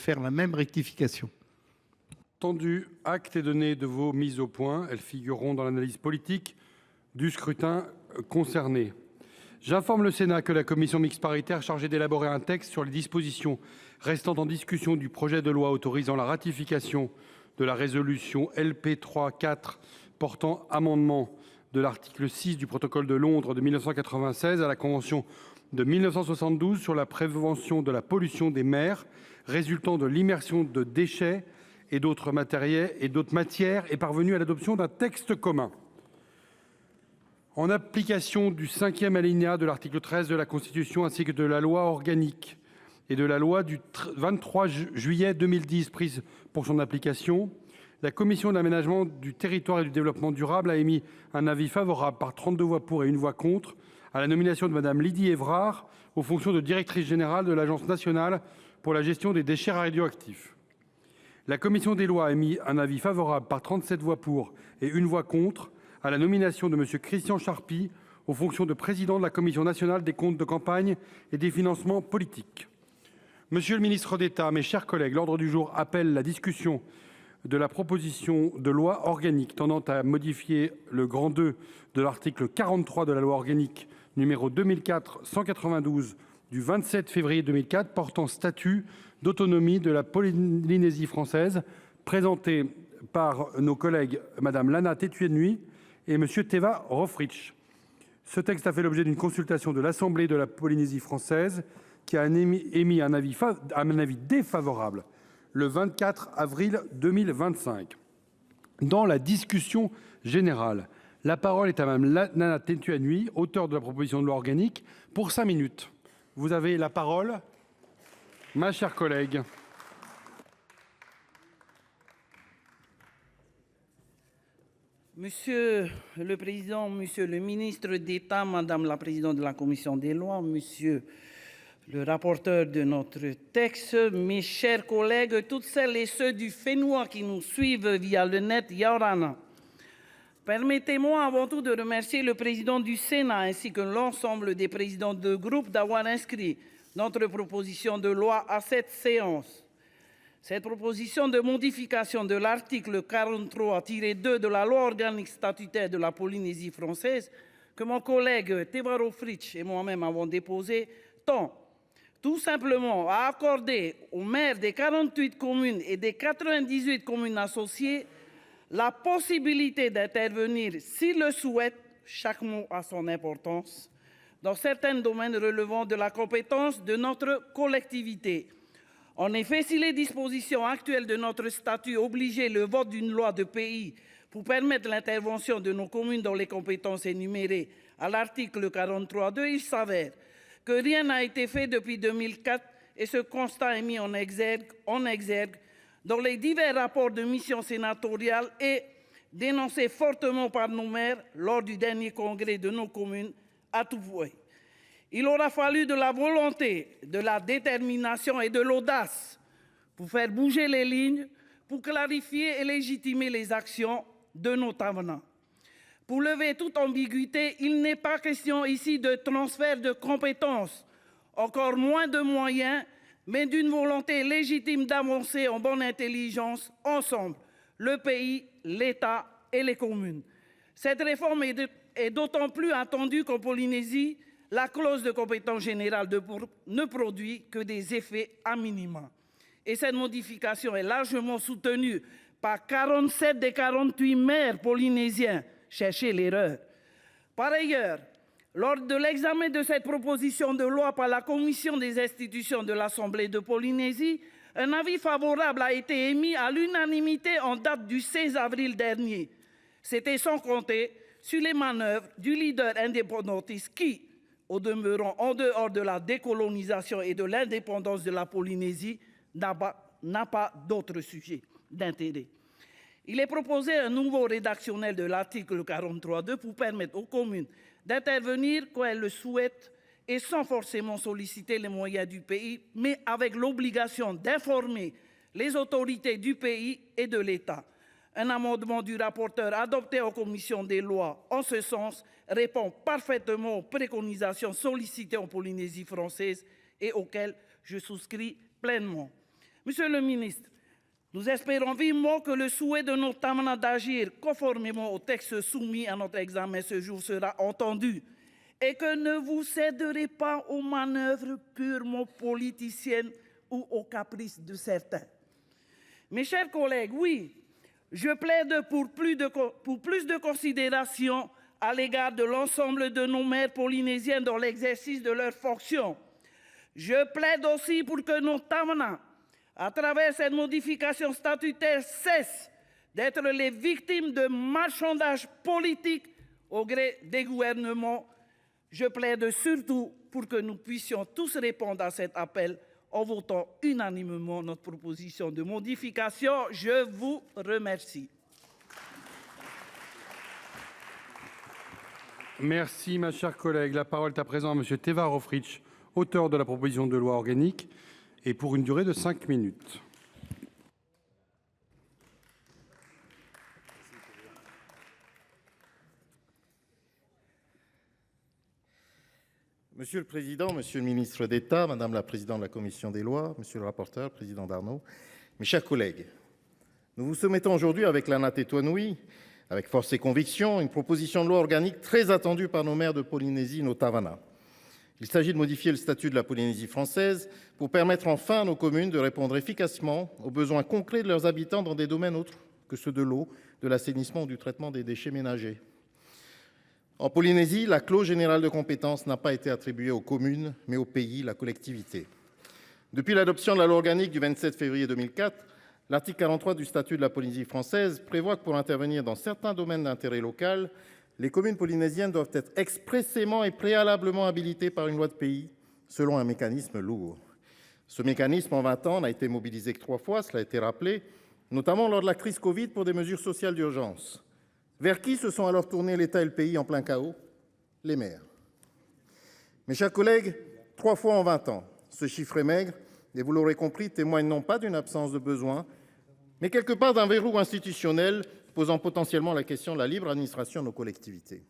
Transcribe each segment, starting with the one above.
faire la même rectification. Entendu, acte est donné de vos mises au point. Elles figureront dans l'analyse politique du scrutin concerné. J'informe le Sénat que la commission mixte paritaire chargée d'élaborer un texte sur les dispositions restant en discussion du projet de loi autorisant la ratification de la résolution LP 3/4 portant amendement de l'article 6 du protocole de Londres de 1996 à la Convention de 1972 sur la prévention de la pollution des mers résultant de l'immersion de déchets et d'autres matières est parvenue à l'adoption d'un texte commun. En application du 5e alinéa de l'article 13 de la Constitution ainsi que de la loi organique et de la loi du 23 juillet 2010 prise pour son application, la Commission de l'aménagement du territoire et du développement durable a émis un avis favorable par 32 voix pour et 1 voix contre à la nomination de Madame Lydie Évrard aux fonctions de directrice générale de l'Agence nationale pour la gestion des déchets radioactifs. La commission des lois a émis un avis favorable par 37 voix pour et 1 voix contre à la nomination de M. Christian Charpy aux fonctions de président de la Commission nationale des comptes de campagne et des financements politiques. Monsieur le ministre d'État, mes chers collègues, l'ordre du jour appelle la discussion de la proposition de loi organique tendant à modifier le grand II de l'article 43 de la loi organique numéro 2004-192 du 27 février 2004 portant statut d'autonomie de la Polynésie française, présentée par nos collègues Madame Lana Tetuienui et Monsieur Teva Rohfritsch. Ce texte a fait l'objet d'une consultation de l'Assemblée de la Polynésie française qui a émis un avis défavorable le 24 avril 2025. Dans la discussion générale, la parole est à Madame Lana Tetuienui, auteure de la proposition de loi organique, pour 5 minutes. Vous avez la parole, ma chère collègue. Monsieur le Président, Monsieur le Ministre d'État, Madame la Présidente de la Commission des lois, Monsieur le rapporteur de notre texte, mes chers collègues, toutes celles et ceux du Fénois qui nous suivent via le net, Yaorana. Permettez-moi avant tout de remercier le président du Sénat ainsi que l'ensemble des présidents de groupe d'avoir inscrit notre proposition de loi à cette séance. Cette proposition de modification de l'article 43-2 de la loi organique statutaire de la Polynésie française que mon collègue Teva Rohfritsch et moi-même avons déposée tend tout simplement à accorder aux maires des 48 communes et des 98 communes associées la possibilité d'intervenir s'ils le souhaitent, chaque mot a son importance, dans certains domaines relevant de la compétence de notre collectivité. En effet, si les dispositions actuelles de notre statut obligeaient le vote d'une loi de pays pour permettre l'intervention de nos communes dans les compétences énumérées à l'article 43.2, il s'avère que rien n'a été fait depuis 2004 et ce constat est mis en exergue dans les divers rapports de mission sénatoriale et dénoncé fortement par nos maires lors du dernier congrès de nos communes à Toufoué. Il aura fallu de la volonté, de la détermination et de l'audace pour faire bouger les lignes, pour clarifier et légitimer les actions de nos avenants. Pour lever toute ambiguïté, il n'est pas question ici de transfert de compétences, encore moins de moyens, mais d'une volonté légitime d'avancer en bonne intelligence ensemble, le pays, l'État et les communes. Cette réforme est d'autant plus attendue qu'en Polynésie, la clause de compétence générale ne produit que des effets à minima. Et cette modification est largement soutenue par 47 des 48 maires polynésiens. Cherchez l'erreur. Par ailleurs, lors de l'examen de cette proposition de loi par la Commission des institutions de l'Assemblée de Polynésie, un avis favorable a été émis à l'unanimité en date du 16 avril dernier. C'était sans compter sur les manœuvres du leader indépendantiste qui, au demeurant en dehors de la décolonisation et de l'indépendance de la Polynésie, n'a pas d'autre sujet d'intérêt. Il est proposé un nouveau rédactionnel de l'article 43.2 pour permettre aux communes d'intervenir quand elles le souhaitent et sans forcément solliciter les moyens du pays, mais avec l'obligation d'informer les autorités du pays et de l'État. Un amendement du rapporteur adopté en commission des lois en ce sens répond parfaitement aux préconisations sollicitées en Polynésie française et auxquelles je souscris pleinement. Monsieur le ministre, nous espérons vivement que le souhait de nos Tamana d'agir conformément au texte soumis à notre examen ce jour sera entendu et que ne vous céderez pas aux manœuvres purement politiciennes ou aux caprices de certains. Mes chers collègues, oui, je plaide pour plus de considération à l'égard de l'ensemble de nos maires polynésiens dans l'exercice de leurs fonctions. Je plaide aussi pour que nos Tamana, à travers cette modification statutaire, cessent d'être les victimes de marchandage politique au gré des gouvernements. Je plaide surtout pour que nous puissions tous répondre à cet appel en votant unanimement notre proposition de modification. Je vous remercie. Merci, ma chère collègue. La parole est à présent à M. Teva Rohfritsch, auteur de la proposition de loi organique, et pour une durée de 5 minutes. Monsieur le Président, Monsieur le Ministre d'État, Madame la Présidente de la Commission des lois, Monsieur le rapporteur, Président Darnaud, mes chers collègues, nous vous soumettons aujourd'hui avec Lana Tetuanui, avec force et conviction, une proposition de loi organique très attendue par nos maires de Polynésie, nos Tavana. Il s'agit de modifier le statut de la Polynésie française pour permettre enfin à nos communes de répondre efficacement aux besoins concrets de leurs habitants dans des domaines autres que ceux de l'eau, de l'assainissement ou du traitement des déchets ménagers. En Polynésie, la clause générale de compétence n'a pas été attribuée aux communes, mais au pays, la collectivité. Depuis l'adoption de la loi organique du 27 février 2004, l'article 43 du statut de la Polynésie française prévoit que pour intervenir dans certains domaines d'intérêt local, les communes polynésiennes doivent être expressément et préalablement habilitées par une loi de pays, selon un mécanisme lourd. Ce mécanisme, en 20 ans, n'a été mobilisé que 3 fois, cela a été rappelé, notamment lors de la crise Covid pour des mesures sociales d'urgence. Vers qui se sont alors tournés l'État et le pays en plein chaos? Les maires. Mes chers collègues, 3 fois en 20 ans, ce chiffre est maigre, et vous l'aurez compris, témoigne non pas d'une absence de besoin, mais quelque part d'un verrou institutionnel posant potentiellement la question de la libre administration de nos collectivités.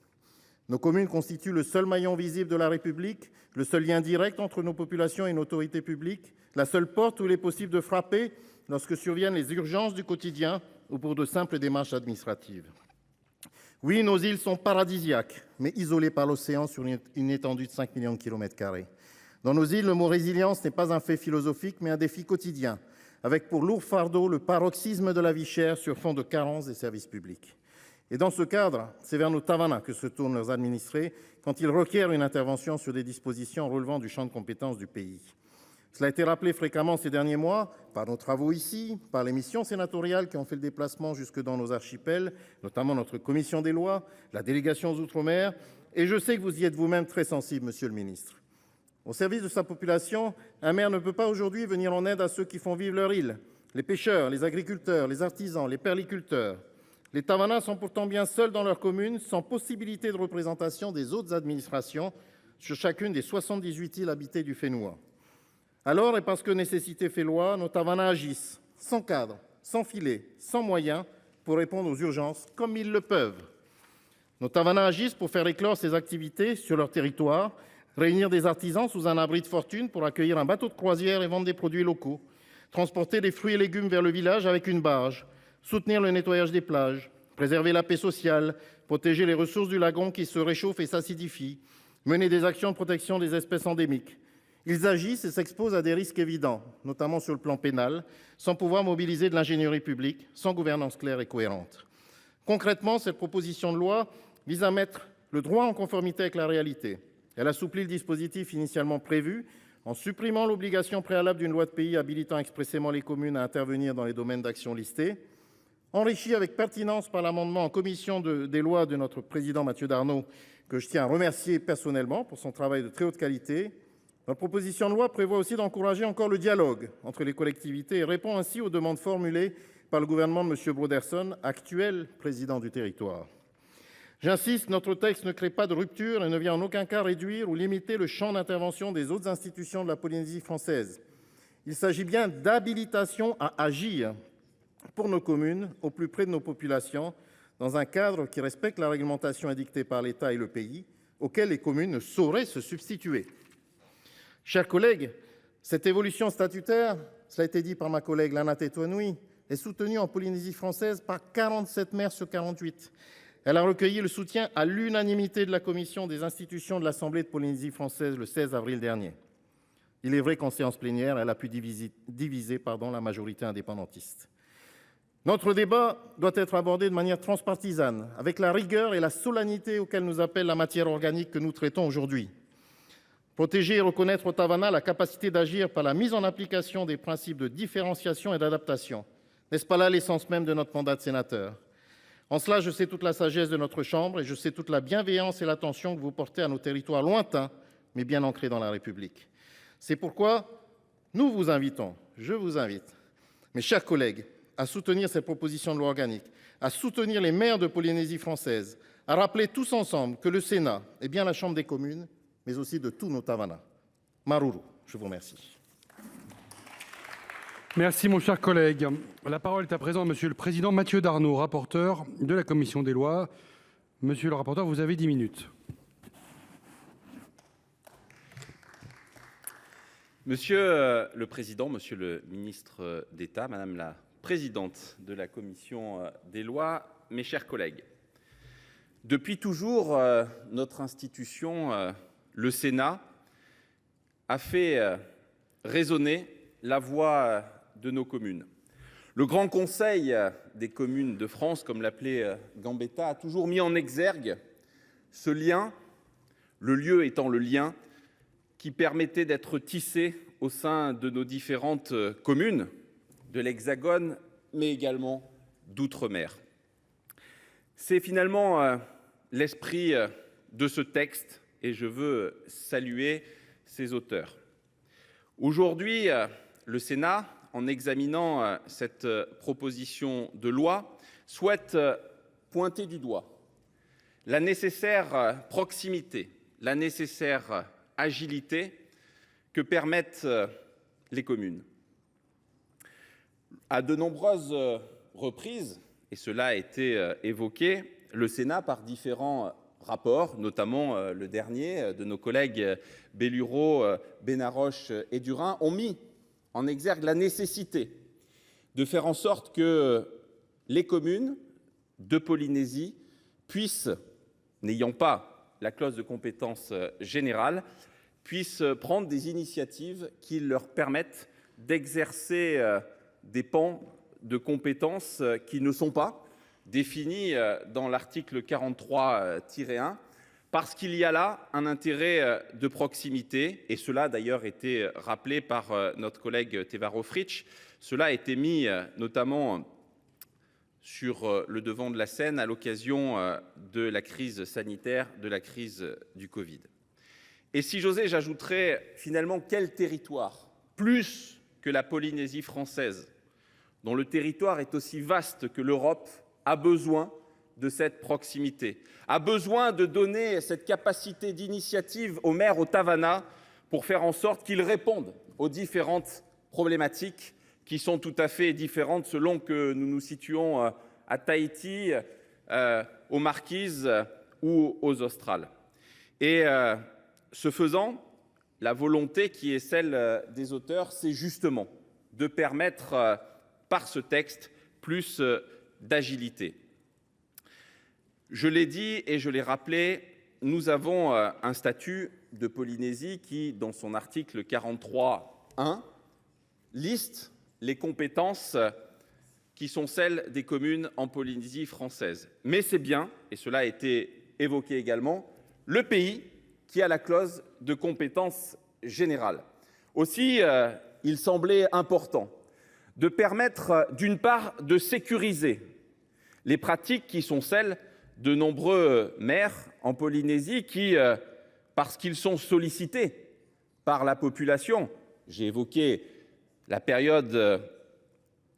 Nos communes constituent le seul maillon visible de la République, le seul lien direct entre nos populations et une autorité publique, la seule porte où il est possible de frapper lorsque surviennent les urgences du quotidien ou pour de simples démarches administratives. Oui, nos îles sont paradisiaques, mais isolées par l'océan sur une étendue de 5 millions de kilomètres carrés. Dans nos îles, le mot résilience n'est pas un fait philosophique, mais un défi quotidien, avec pour lourd fardeau le paroxysme de la vie chère sur fond de carence des services publics. Et dans ce cadre, c'est vers nos Tavana que se tournent leurs administrés quand ils requièrent une intervention sur des dispositions relevant du champ de compétences du pays. Cela a été rappelé fréquemment ces derniers mois, par nos travaux ici, par les missions sénatoriales qui ont fait le déplacement jusque dans nos archipels, notamment notre commission des lois, la délégation aux Outre-mer, et je sais que vous y êtes vous-même très sensible, Monsieur le Ministre. Au service de sa population, un maire ne peut pas aujourd'hui venir en aide à ceux qui font vivre leur île, les pêcheurs, les agriculteurs, les artisans, les perliculteurs. Les Tavanas sont pourtant bien seuls dans leur commune, sans possibilité de représentation des autres administrations sur chacune des 78 îles habitées du Fénois. Alors, et parce que nécessité fait loi, nos Tavanas agissent, sans cadre, sans filet, sans moyens, pour répondre aux urgences comme ils le peuvent. Nos Tavanas agissent pour faire éclore ces activités sur leur territoire, réunir des artisans sous un abri de fortune pour accueillir un bateau de croisière et vendre des produits locaux, transporter des fruits et légumes vers le village avec une barge, soutenir le nettoyage des plages, préserver la paix sociale, protéger les ressources du lagon qui se réchauffent et s'acidifient, mener des actions de protection des espèces endémiques. Ils agissent et s'exposent à des risques évidents, notamment sur le plan pénal, sans pouvoir mobiliser de l'ingénierie publique, sans gouvernance claire et cohérente. Concrètement, cette proposition de loi vise à mettre le droit en conformité avec la réalité. Elle assouplit le dispositif initialement prévu en supprimant l'obligation préalable d'une loi de pays habilitant expressément les communes à intervenir dans les domaines d'action listés. Enrichi avec pertinence par l'amendement en commission des lois de notre président Mathieu Darnaud, que je tiens à remercier personnellement pour son travail de très haute qualité, notre proposition de loi prévoit aussi d'encourager encore le dialogue entre les collectivités et répond ainsi aux demandes formulées par le gouvernement de M. Broderson, actuel président du territoire. J'insiste, notre texte ne crée pas de rupture et ne vient en aucun cas réduire ou limiter le champ d'intervention des autres institutions de la Polynésie française. Il s'agit bien d'habilitation à agir pour nos communes, au plus près de nos populations, dans un cadre qui respecte la réglementation édictée par l'État et le pays, auquel les communes ne sauraient se substituer. Chers collègues, cette évolution statutaire cela a été dit par ma collègue Lana Tetuanui, est soutenue en Polynésie française par 47 maires sur 48. Elle a recueilli le soutien à l'unanimité de la commission des institutions de l'Assemblée de Polynésie française le 16 avril dernier. Il est vrai qu'en séance plénière, elle a pu diviser la majorité indépendantiste. Notre débat doit être abordé de manière transpartisane, avec la rigueur et la solennité auxquelles nous appelle la matière organique que nous traitons aujourd'hui. Protéger et reconnaître au Tavanna la capacité d'agir par la mise en application des principes de différenciation et d'adaptation. N'est-ce pas là l'essence même de notre mandat de sénateur ? En cela, je sais toute la sagesse de notre Chambre et je sais toute la bienveillance et l'attention que vous portez à nos territoires lointains, mais bien ancrés dans la République. C'est pourquoi nous vous invitons, je vous invite, mes chers collègues, à soutenir cette proposition de loi organique, à soutenir les maires de Polynésie française, à rappeler tous ensemble que le Sénat est bien la Chambre des communes, mais aussi de tous nos Tavanna. Maruru, je vous remercie. Merci, mon cher collègue. La parole est à présent à Monsieur le Président Mathieu Darnaud, rapporteur de la Commission des lois. Monsieur le rapporteur, vous avez 10 minutes. Monsieur le Président, Monsieur le Ministre d'État, Madame la Présidente de la Commission des lois, mes chers collègues. Depuis toujours, notre institution, le Sénat, a fait résonner la voix de nos communes. Le Grand Conseil des communes de France, comme l'appelait Gambetta, a toujours mis en exergue ce lien, le lieu étant le lien qui permettait d'être tissé au sein de nos différentes communes, de l'Hexagone, mais également d'outre-mer. C'est finalement l'esprit de ce texte et je veux saluer ses auteurs. Aujourd'hui, le Sénat, en examinant cette proposition de loi, souhaite pointer du doigt la nécessaire proximité, la nécessaire agilité que permettent les communes. À de nombreuses reprises, et cela a été évoqué, le Sénat, par différents rapports, notamment le dernier de nos collègues Bellureau, Benaroche et Durin, ont mis en exergue la nécessité de faire en sorte que les communes de Polynésie puissent, n'ayant pas la clause de compétence générale, puissent prendre des initiatives qui leur permettent d'exercer des pans de compétences qui ne sont pas définis dans l'article 43-1, parce qu'il y a là un intérêt de proximité, et cela a d'ailleurs été rappelé par notre collègue Teva Rohfritsch. Cela a été mis notamment sur le devant de la scène à l'occasion de la crise sanitaire, de la crise du Covid. Et si j'osais, j'ajouterais finalement quel territoire, plus que la Polynésie française, dont le territoire est aussi vaste que l'Europe, a besoin de cette proximité, a besoin de donner cette capacité d'initiative aux maires au Tavanna pour faire en sorte qu'ils répondent aux différentes problématiques qui sont tout à fait différentes selon que nous nous situons à Tahiti, aux Marquises ou aux Australes. Et ce faisant, la volonté qui est celle des auteurs, c'est justement de permettre par ce texte plus d'agilité. Je l'ai dit et je l'ai rappelé, nous avons un statut de Polynésie qui, dans son article 43.1, liste les compétences qui sont celles des communes en Polynésie française. Mais c'est bien, et cela a été évoqué également, le pays qui a la clause de compétence générale. Aussi, il semblait important de permettre, d'une part, de sécuriser les pratiques qui sont celles de nombreux maires en Polynésie qui, parce qu'ils sont sollicités par la population, j'ai évoqué la période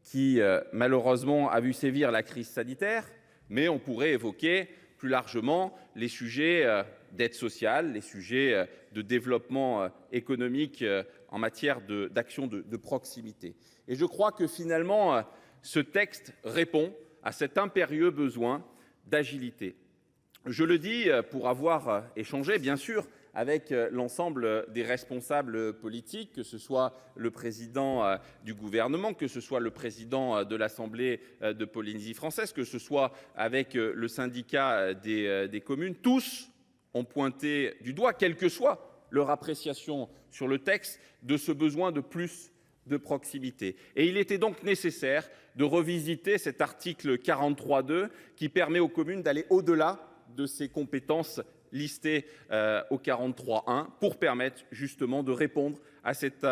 qui malheureusement a vu sévir la crise sanitaire, mais on pourrait évoquer plus largement les sujets d'aide sociale, les sujets de développement économique en matière d'action de proximité. Et je crois que finalement, ce texte répond à cet impérieux besoin d'agilité. Je le dis pour avoir échangé, bien sûr, avec l'ensemble des responsables politiques, que ce soit le président du gouvernement, que ce soit le président de l'Assemblée de Polynésie française, que ce soit avec le syndicat des communes. Tous ont pointé du doigt, quelle que soit leur appréciation sur le texte, de ce besoin de plus de proximité. Et il était donc nécessaire de revisiter cet article 43.2 qui permet aux communes d'aller au-delà de ces compétences listées au 43.1 pour permettre justement de répondre à cet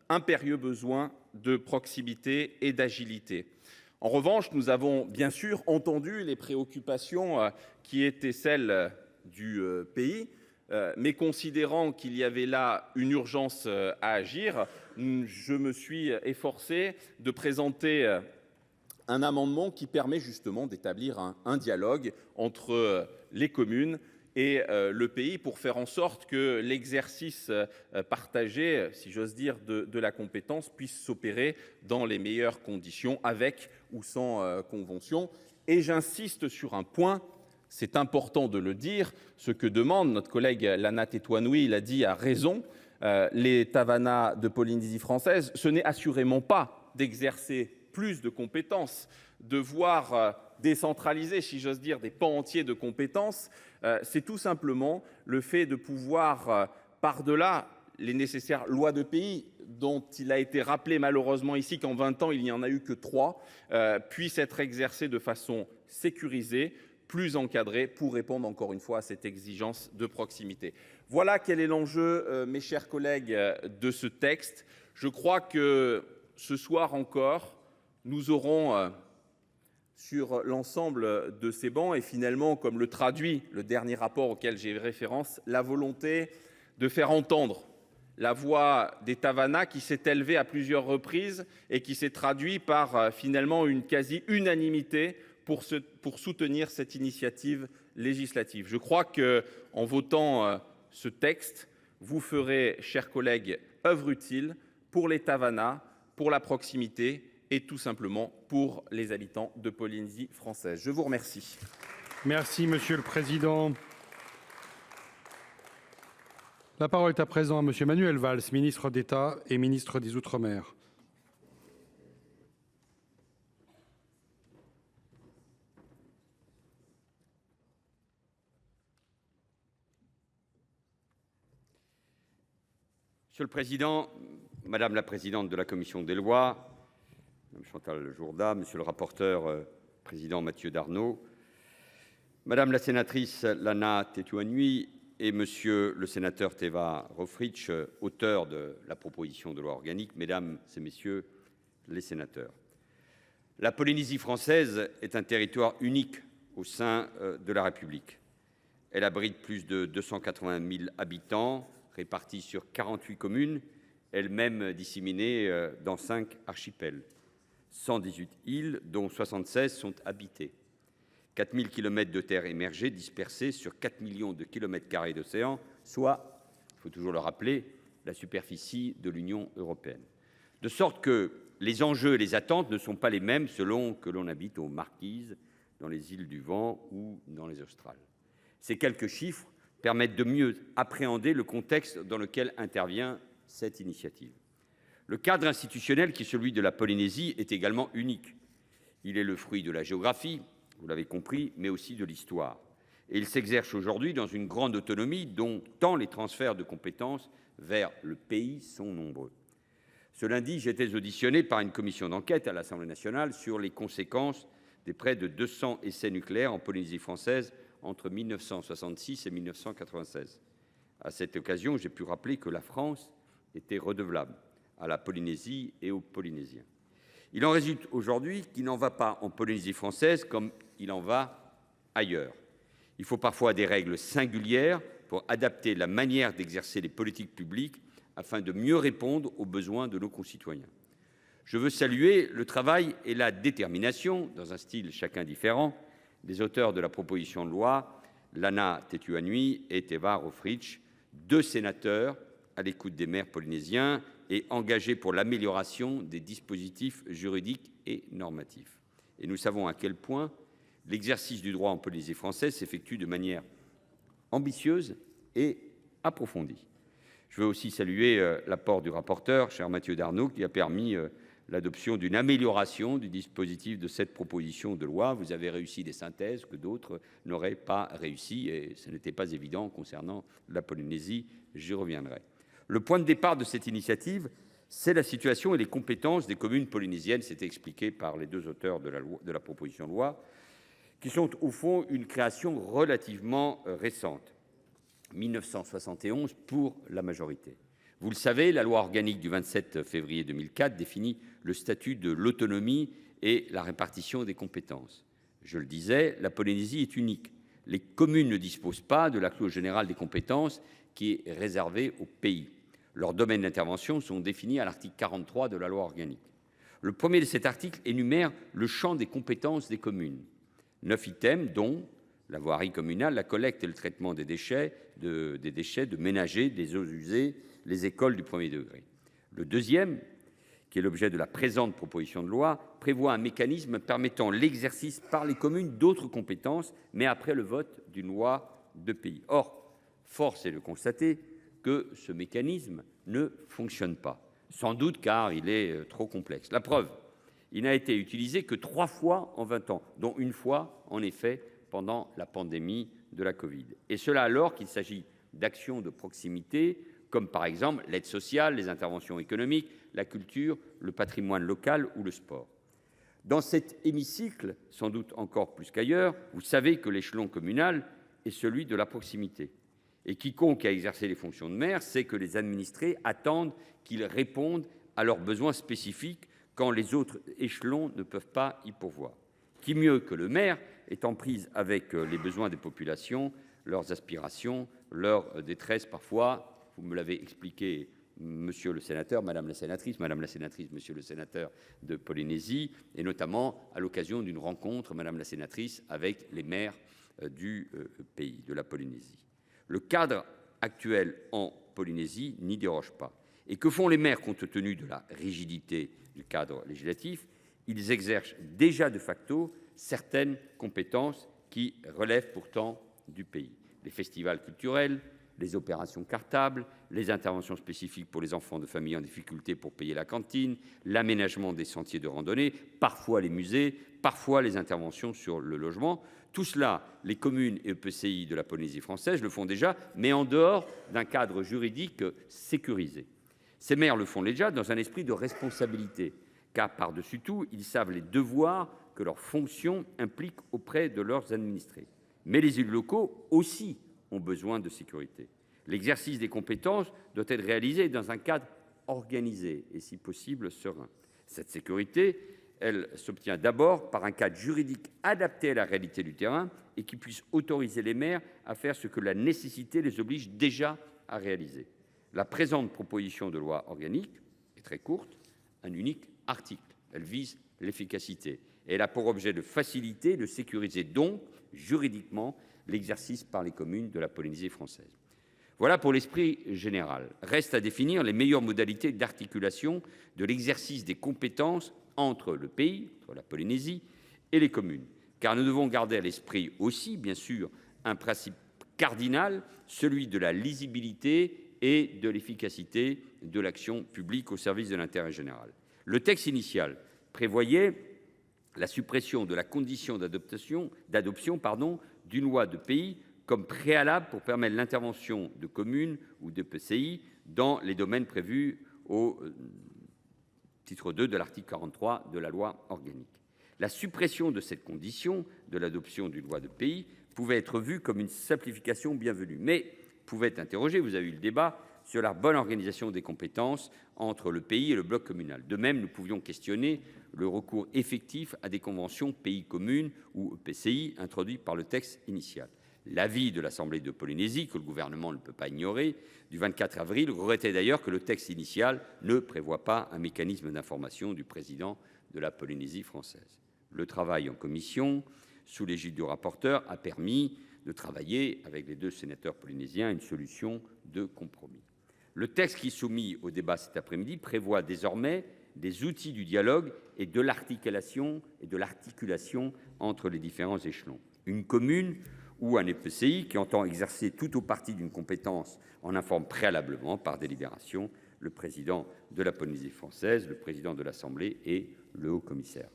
impérieux besoin de proximité et d'agilité. En revanche, nous avons bien sûr entendu les préoccupations qui étaient celles du pays, mais considérant qu'il y avait là une urgence à agir, je me suis efforcé de présenter un amendement qui permet justement d'établir un dialogue entre les communes et le pays pour faire en sorte que l'exercice partagé, si j'ose dire, de la compétence puisse s'opérer dans les meilleures conditions, avec ou sans convention. Et j'insiste sur un point, c'est important de le dire, ce que demande notre collègue Lana Tetuanui, il a dit à raison, les Tavana de Polynésie française, ce n'est assurément pas d'exercer plus de compétences, de voir décentraliser, si j'ose dire, des pans entiers de compétences, c'est tout simplement le fait de pouvoir, par-delà les nécessaires lois de pays, dont il a été rappelé malheureusement ici qu'en 20 ans, il n'y en a eu que 3, puissent être exercées de façon sécurisée, plus encadrée, pour répondre encore une fois à cette exigence de proximité. Voilà quel est l'enjeu, mes chers collègues, de ce texte. Je crois que ce soir encore, nous aurons sur l'ensemble de ces bancs, et finalement, comme le traduit le dernier rapport auquel j'ai référence, la volonté de faire entendre la voix des Tavana qui s'est élevée à plusieurs reprises et qui s'est traduite par finalement une quasi-unanimité pour soutenir cette initiative législative. Je crois qu'en votant ce texte, vous ferez, chers collègues, œuvre utile pour les Tavana, pour la proximité et tout simplement pour les habitants de Polynésie française. Je vous remercie. Merci, Monsieur le Président. La parole est à présent à Monsieur Manuel Valls, ministre d'État et ministre des Outre-mer. Monsieur le Président, Madame la Présidente de la Commission des lois, Mme Chantal Jourda, Monsieur le rapporteur, Président Mathieu Darnaud, Madame la sénatrice Lana Tetuanui et Monsieur le sénateur Teva Rohfritsch, auteur de la proposition de loi organique, Mesdames et Messieurs les sénateurs. La Polynésie française est un territoire unique au sein de la République. Elle abrite plus de 280 000 habitants, répartis sur 48 communes, elles-mêmes disséminées dans 5 archipels. 118 îles, dont 76 sont habitées. 4 000 km de terre émergée dispersée sur 4 millions de kilomètres carrés d'océan, soit, il faut toujours le rappeler, la superficie de l'Union européenne. De sorte que les enjeux et les attentes ne sont pas les mêmes selon que l'on habite aux Marquises, dans les îles du Vent ou dans les Australes. Ces quelques chiffres permettent de mieux appréhender le contexte dans lequel intervient cette initiative. Le cadre institutionnel qui est celui de la Polynésie est également unique. Il est le fruit de la géographie, vous l'avez compris, mais aussi de l'histoire. Et il s'exerce aujourd'hui dans une grande autonomie dont tant les transferts de compétences vers le pays sont nombreux. Ce lundi, j'étais auditionné par une commission d'enquête à l'Assemblée nationale sur les conséquences des près de 200 essais nucléaires en Polynésie française entre 1966 et 1996. À cette occasion, j'ai pu rappeler que la France était redevable à la Polynésie et aux Polynésiens. Il en résulte aujourd'hui qu'il n'en va pas en Polynésie française comme il en va ailleurs. Il faut parfois des règles singulières pour adapter la manière d'exercer les politiques publiques afin de mieux répondre aux besoins de nos concitoyens. Je veux saluer le travail et la détermination, dans un style chacun différent, des auteurs de la proposition de loi, Lana Tetuanui et Teva Rohfritsch, 2 sénateurs à l'écoute des maires polynésiens et engagés pour l'amélioration des dispositifs juridiques et normatifs. Et nous savons à quel point l'exercice du droit en Polynésie française s'effectue de manière ambitieuse et approfondie. Je veux aussi saluer l'apport du rapporteur, cher Mathieu Darnaud, qui a permis l'adoption d'une amélioration du dispositif de cette proposition de loi. Vous avez réussi des synthèses que d'autres n'auraient pas réussi, et ce n'était pas évident concernant la Polynésie, j'y reviendrai. Le point de départ de cette initiative, c'est la situation et les compétences des communes polynésiennes, c'était expliqué par les deux auteurs de la proposition de loi, qui sont au fond une création relativement récente, 1971 pour la majorité. Vous le savez, la loi organique du 27 février 2004 définit le statut de l'autonomie et la répartition des compétences. Je le disais, la Polynésie est unique. Les communes ne disposent pas de la clause générale des compétences qui est réservée au pays. Leurs domaines d'intervention sont définis à l'article 43 de la loi organique. Le premier de cet article énumère le champ des compétences des communes. 9 items, dont la voirie communale, la collecte et le traitement des déchets ménagers, des eaux usées, les écoles du premier degré. Le deuxième, qui est l'objet de la présente proposition de loi, prévoit un mécanisme permettant l'exercice par les communes d'autres compétences, mais après le vote d'une loi de pays. Or, force est de constater que ce mécanisme ne fonctionne pas, sans doute car il est trop complexe. La preuve, il n'a été utilisé que 3 fois en 20 ans, dont une fois, en effet, pendant la pandémie de la Covid. Et cela alors qu'il s'agit d'actions de proximité, comme par exemple l'aide sociale, les interventions économiques, la culture, le patrimoine local ou le sport. Dans cet hémicycle, sans doute encore plus qu'ailleurs, vous savez que l'échelon communal est celui de la proximité. Et quiconque a exercé les fonctions de maire sait que les administrés attendent qu'ils répondent à leurs besoins spécifiques quand les autres échelons ne peuvent pas y pourvoir. Qui mieux que le maire est en prise avec les besoins des populations, leurs aspirations, leurs détresses parfois. Vous me l'avez expliqué, monsieur le sénateur, madame la sénatrice, monsieur le sénateur de Polynésie, et notamment à l'occasion d'une rencontre, madame la sénatrice, avec les maires du pays, de la Polynésie. Le cadre actuel en Polynésie n'y déroge pas. Et que font les maires compte tenu de la rigidité du cadre législatif? Ils exercent déjà de facto certaines compétences qui relèvent pourtant du pays. Les festivals culturels, les opérations cartables, les interventions spécifiques pour les enfants de familles en difficulté pour payer la cantine, l'aménagement des sentiers de randonnée, parfois les musées, parfois les interventions sur le logement. Tout cela, les communes et EPCI de la Polynésie française le font déjà, mais en dehors d'un cadre juridique sécurisé. Ces maires le font déjà dans un esprit de responsabilité, car par-dessus tout, ils savent les devoirs que leurs fonctions impliquent auprès de leurs administrés. Mais les élus locaux aussi ont besoin de sécurité. L'exercice des compétences doit être réalisé dans un cadre organisé et, si possible, serein. Cette sécurité, elle s'obtient d'abord par un cadre juridique adapté à la réalité du terrain et qui puisse autoriser les maires à faire ce que la nécessité les oblige déjà à réaliser. La présente proposition de loi organique est très courte, un unique article. Elle vise l'efficacité et elle a pour objet de faciliter et de sécuriser donc juridiquement l'exercice par les communes de la Polynésie française. Voilà pour l'esprit général. Reste à définir les meilleures modalités d'articulation de l'exercice des compétences entre le pays, entre la Polynésie et les communes. Car nous devons garder à l'esprit aussi, bien sûr, un principe cardinal, celui de la lisibilité et de l'efficacité de l'action publique au service de l'intérêt général. Le texte initial prévoyait la suppression de la condition d'adoption d'une loi de pays comme préalable pour permettre l'intervention de communes ou de PCI dans les domaines prévus au titre 2 de l'article 43 de la loi organique. La suppression de cette condition de l'adoption d'une loi de pays pouvait être vue comme une simplification bienvenue, mais pouvait interroger, vous avez eu le débat, sur la bonne organisation des compétences entre le pays et le bloc communal. De même, nous pouvions questionner le recours effectif à des conventions pays-communes ou EPCI introduits par le texte initial. L'avis de l'Assemblée de Polynésie, que le gouvernement ne peut pas ignorer, du 24 avril, regrettait d'ailleurs que le texte initial ne prévoit pas un mécanisme d'information du président de la Polynésie française. Le travail en commission, sous l'égide du rapporteur, a permis de travailler avec les deux sénateurs polynésiens à une solution de compromis. Le texte qui est soumis au débat cet après-midi prévoit désormais des outils du dialogue et de l'articulation entre les différents échelons. Une commune ou un EPCI qui entend exercer tout ou partie d'une compétence en informe préalablement, par délibération, le président de la Polynésie française, le président de l'Assemblée et le haut-commissaire.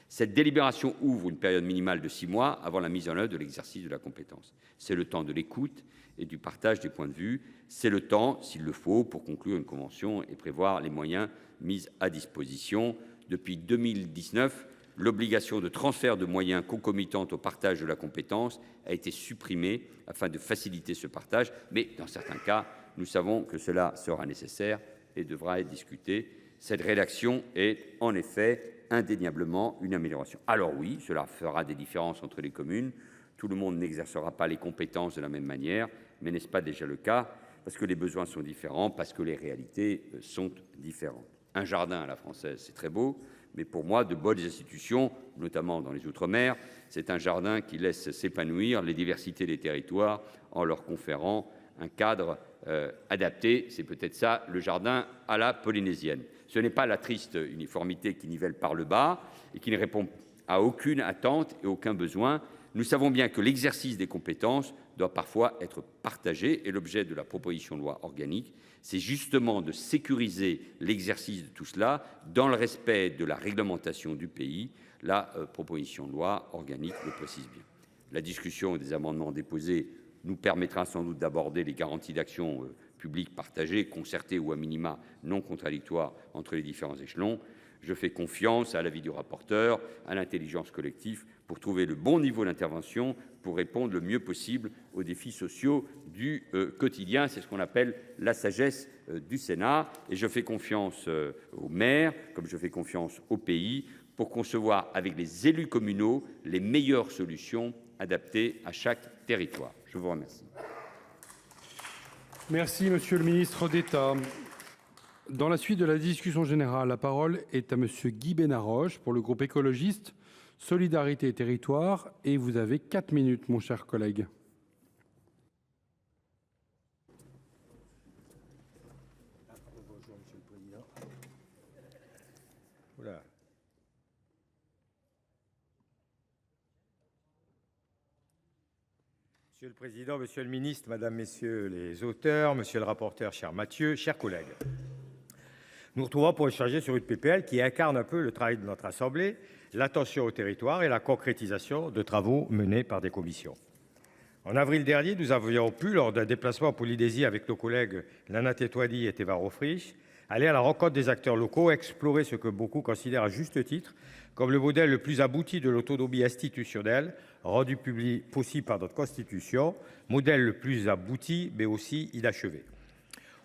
Cette délibération ouvre une période minimale de 6 mois avant la mise en œuvre de l'exercice de la compétence. C'est le temps de l'écoute et du partage des points de vue. C'est le temps, s'il le faut, pour conclure une convention et prévoir les moyens mis à disposition. Depuis 2019, l'obligation de transfert de moyens concomitante au partage de la compétence a été supprimée afin de faciliter ce partage, mais dans certains cas, nous savons que cela sera nécessaire et devra être discuté. Cette rédaction est en effet indéniablement une amélioration. Alors oui, cela fera des différences entre les communes. Tout le monde n'exercera pas les compétences de la même manière, mais n'est-ce pas déjà le cas? Parce que les besoins sont différents, parce que les réalités sont différentes. Un jardin à la française, c'est très beau, mais pour moi, de bonnes institutions, notamment dans les Outre-mer, c'est un jardin qui laisse s'épanouir les diversités des territoires en leur conférant un cadre adapté. C'est peut-être ça, le jardin à la polynésienne. Ce n'est pas la triste uniformité qui nivelle par le bas et qui ne répond à aucune attente et aucun besoin. Nous savons bien que l'exercice des compétences doit parfois être partagé et l'objet de la proposition de loi organique, c'est justement de sécuriser l'exercice de tout cela dans le respect de la réglementation du pays. La proposition de loi organique le précise bien. La discussion des amendements déposés nous permettra sans doute d'aborder les garanties d'action publique partagées, concertées ou à minima non contradictoires entre les différents échelons. Je fais confiance à l'avis du rapporteur, à l'intelligence collective pour trouver le bon niveau d'intervention pour répondre le mieux possible aux défis sociaux du quotidien. C'est ce qu'on appelle la sagesse du Sénat. Et je fais confiance aux maires, comme je fais confiance au pays, pour concevoir avec les élus communaux les meilleures solutions adaptées à chaque territoire. Je vous remercie. Merci, Monsieur le ministre d'État. Dans la suite de la discussion générale, la parole est à Monsieur Guy Benarroche pour le groupe écologiste Solidarité et Territoires. Et vous avez 4 minutes, mon cher collègue. Voilà. Monsieur le Président, Monsieur le Ministre, Madame, Messieurs les auteurs, Monsieur le rapporteur, cher Mathieu, chers collègues. Nous retrouvons pour échanger sur une PPL qui incarne un peu le travail de notre Assemblée, l'attention au territoire et la concrétisation de travaux menés par des commissions. En avril dernier, nous avions pu, lors d'un déplacement en Polynésie avec nos collègues Lana Tetuani et Teva Rofrich, aller à la rencontre des acteurs locaux, explorer ce que beaucoup considèrent à juste titre comme le modèle le plus abouti de l'autonomie institutionnelle, rendu public possible par notre Constitution, modèle le plus abouti mais aussi inachevé.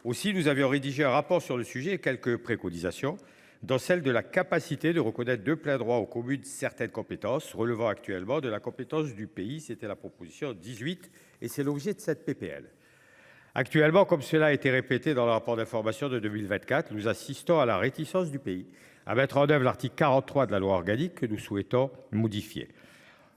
Aussi, nous avions rédigé un rapport sur le sujet et quelques préconisations, dans celle de la capacité de reconnaître de plein droit aux communes certaines compétences, relevant actuellement de la compétence du pays. C'était la proposition 18 et c'est l'objet de cette PPL. Actuellement, comme cela a été répété dans le rapport d'information de 2024, nous assistons à la réticence du pays à mettre en œuvre l'article 43 de la loi organique que nous souhaitons modifier.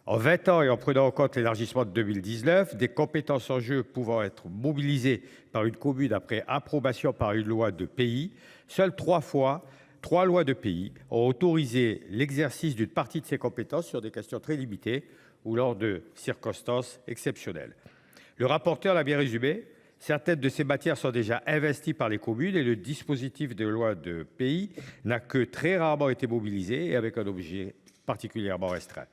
En 20 ans et en prenant en compte l'élargissement de 2019, des compétences en jeu pouvant être mobilisées par une commune après approbation par une loi de pays, seules 3 lois de pays ont autorisé l'exercice d'une partie de ces compétences sur des questions très limitées ou lors de circonstances exceptionnelles. Le rapporteur l'a bien résumé. Certaines de ces matières sont déjà investies par les communes et le dispositif de loi de pays n'a que très rarement été mobilisé et avec un objet particulièrement restreint.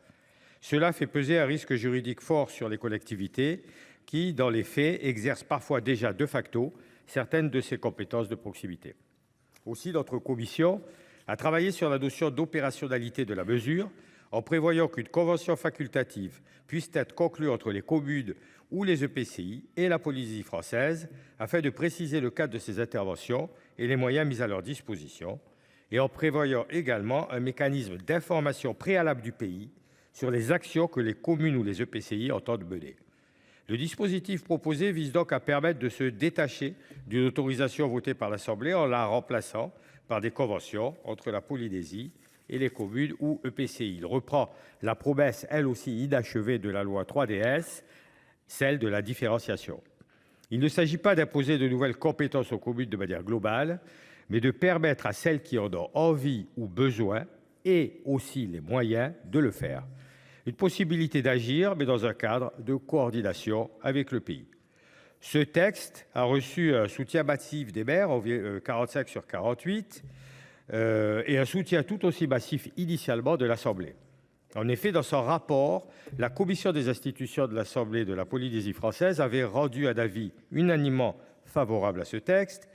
Cela fait peser un risque juridique fort sur les collectivités qui, dans les faits, exercent parfois déjà de facto certaines de ces compétences de proximité. Aussi, notre commission a travaillé sur la notion d'opérationnalité de la mesure en prévoyant qu'une convention facultative puisse être conclue entre les communes ou les EPCI et la Polynésie française afin de préciser le cadre de ces interventions et les moyens mis à leur disposition, et en prévoyant également un mécanisme d'information préalable du pays sur les actions que les communes ou les EPCI entendent mener. Le dispositif proposé vise donc à permettre de se détacher d'une autorisation votée par l'Assemblée en la remplaçant par des conventions entre la Polynésie et les communes ou EPCI. Il reprend la promesse, elle aussi inachevée, de la loi 3DS, celle de la différenciation. Il ne s'agit pas d'imposer de nouvelles compétences aux communes de manière globale, mais de permettre à celles qui en ont envie ou besoin, et aussi les moyens, de le faire. une possibilité d'agir, mais dans un cadre de coordination avec le pays. Ce texte a reçu un soutien massif des maires, 45 sur 48, et un soutien tout aussi massif initialement de l'Assemblée. En effet, dans son rapport, la Commission des institutions de l'Assemblée de la Polynésie française avait rendu un avis unanimement favorable à ce texte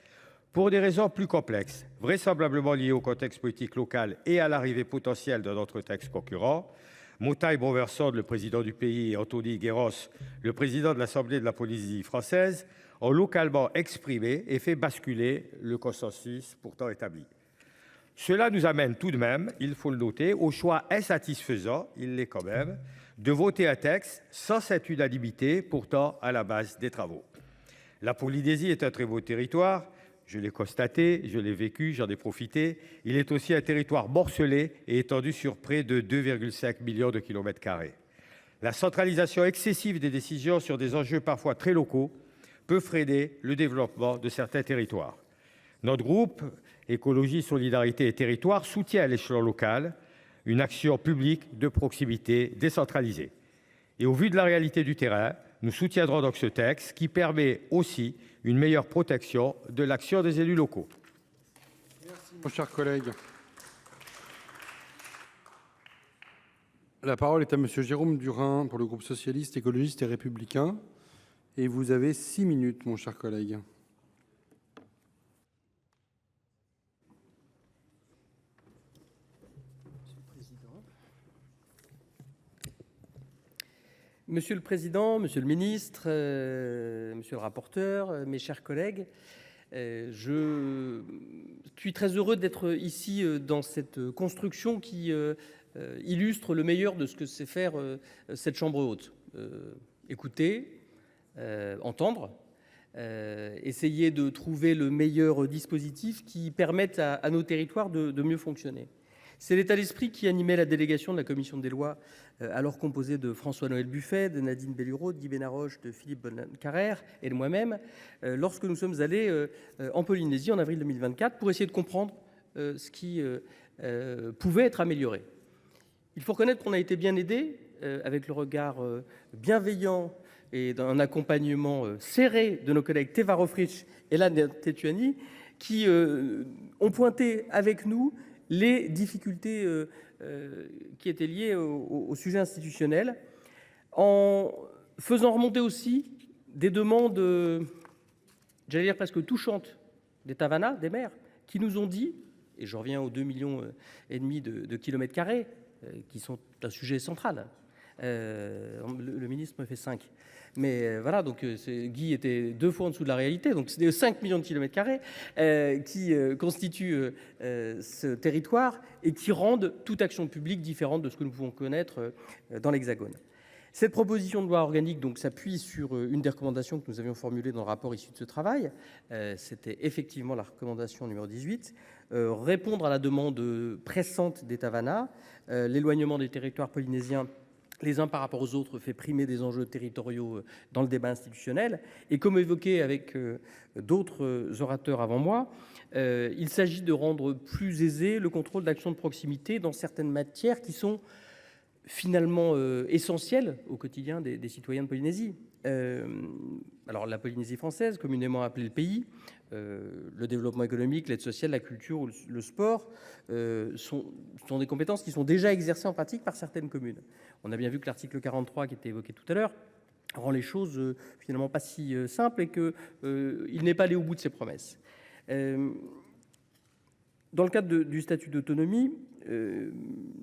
pour des raisons plus complexes, vraisemblablement liées au contexte politique local et à l'arrivée potentielle d'un autre texte concurrent. Motaï Broverson, le président du pays, et Anthony Guéros, le président de l'Assemblée de la Polynésie française, ont localement exprimé et fait basculer le consensus pourtant établi. Cela nous amène tout de même, il faut le noter, au choix insatisfaisant, il l'est quand même, de voter un texte sans cette unanimité pourtant à la base des travaux. La Polynésie est un très beau territoire, je l'ai constaté, je l'ai vécu, j'en ai profité. Il est aussi un territoire morcelé et étendu sur près de 2,5 millions de kilomètres carrés. La centralisation excessive des décisions sur des enjeux parfois très locaux peut freiner le développement de certains territoires. Notre groupe Écologie, Solidarité et Territoires soutient à l'échelon local une action publique de proximité décentralisée. Et au vu de la réalité du terrain, nous soutiendrons donc ce texte qui permet aussi une meilleure protection de l'action des élus locaux. Merci, mon cher collègue. La parole est à Monsieur Jérôme Durain pour le groupe socialiste, écologiste et républicain. Et vous avez 6 minutes, mon cher collègue. Monsieur le Président, Monsieur le Ministre, Monsieur le rapporteur, mes chers collègues, je suis très heureux d'être ici dans cette construction qui illustre le meilleur de ce que sait faire cette Chambre haute. Écouter, entendre, essayer de trouver le meilleur dispositif qui permette à nos territoires de mieux fonctionner. C'est l'état d'esprit qui animait la délégation de la commission des lois, alors composée de François-Noël Buffet, de Nadine Bellureau, de Guy Benaroche, de Philippe Bonnecarrère et de moi-même, lorsque nous sommes allés en Polynésie en avril 2024 pour essayer de comprendre ce qui pouvait être amélioré. Il faut reconnaître qu'on a été bien aidés avec le regard bienveillant et d'un accompagnement serré de nos collègues Teva Rohfritsch et Lan Tetuani qui ont pointé avec nous les difficultés qui étaient liées au sujet institutionnel, en faisant remonter aussi des demandes, j'allais dire presque touchantes, des Tavana, des maires, qui nous ont dit, et je reviens aux 2,5 millions de kilomètres carrés, qui sont un sujet central. Le ministre me fait 5. Mais voilà, donc Guy était 2 fois en dessous de la réalité, donc c'était 5 millions de kilomètres carrés qui constituent ce territoire et qui rendent toute action publique différente de ce que nous pouvons connaître dans l'Hexagone. Cette proposition de loi organique donc s'appuie sur une des recommandations que nous avions formulées dans le rapport issu de ce travail. C'était effectivement la recommandation numéro 18, répondre à la demande pressante des Tavana, l'éloignement des territoires polynésiens les uns par rapport aux autres fait primer des enjeux territoriaux dans le débat institutionnel. Et comme évoqué avec d'autres orateurs avant moi, il s'agit de rendre plus aisé le contrôle d'actions de proximité dans certaines matières qui sont finalement essentielles au quotidien des citoyens de Polynésie. Alors la Polynésie française, communément appelée le pays, le développement économique, l'aide sociale, la culture ou le sport sont des compétences qui sont déjà exercées en pratique par certaines communes. On a bien vu que l'article 43 qui était évoqué tout à l'heure rend les choses finalement pas si simples et qu'il n'est pas allé au bout de ses promesses. Dans le cadre du statut d'autonomie,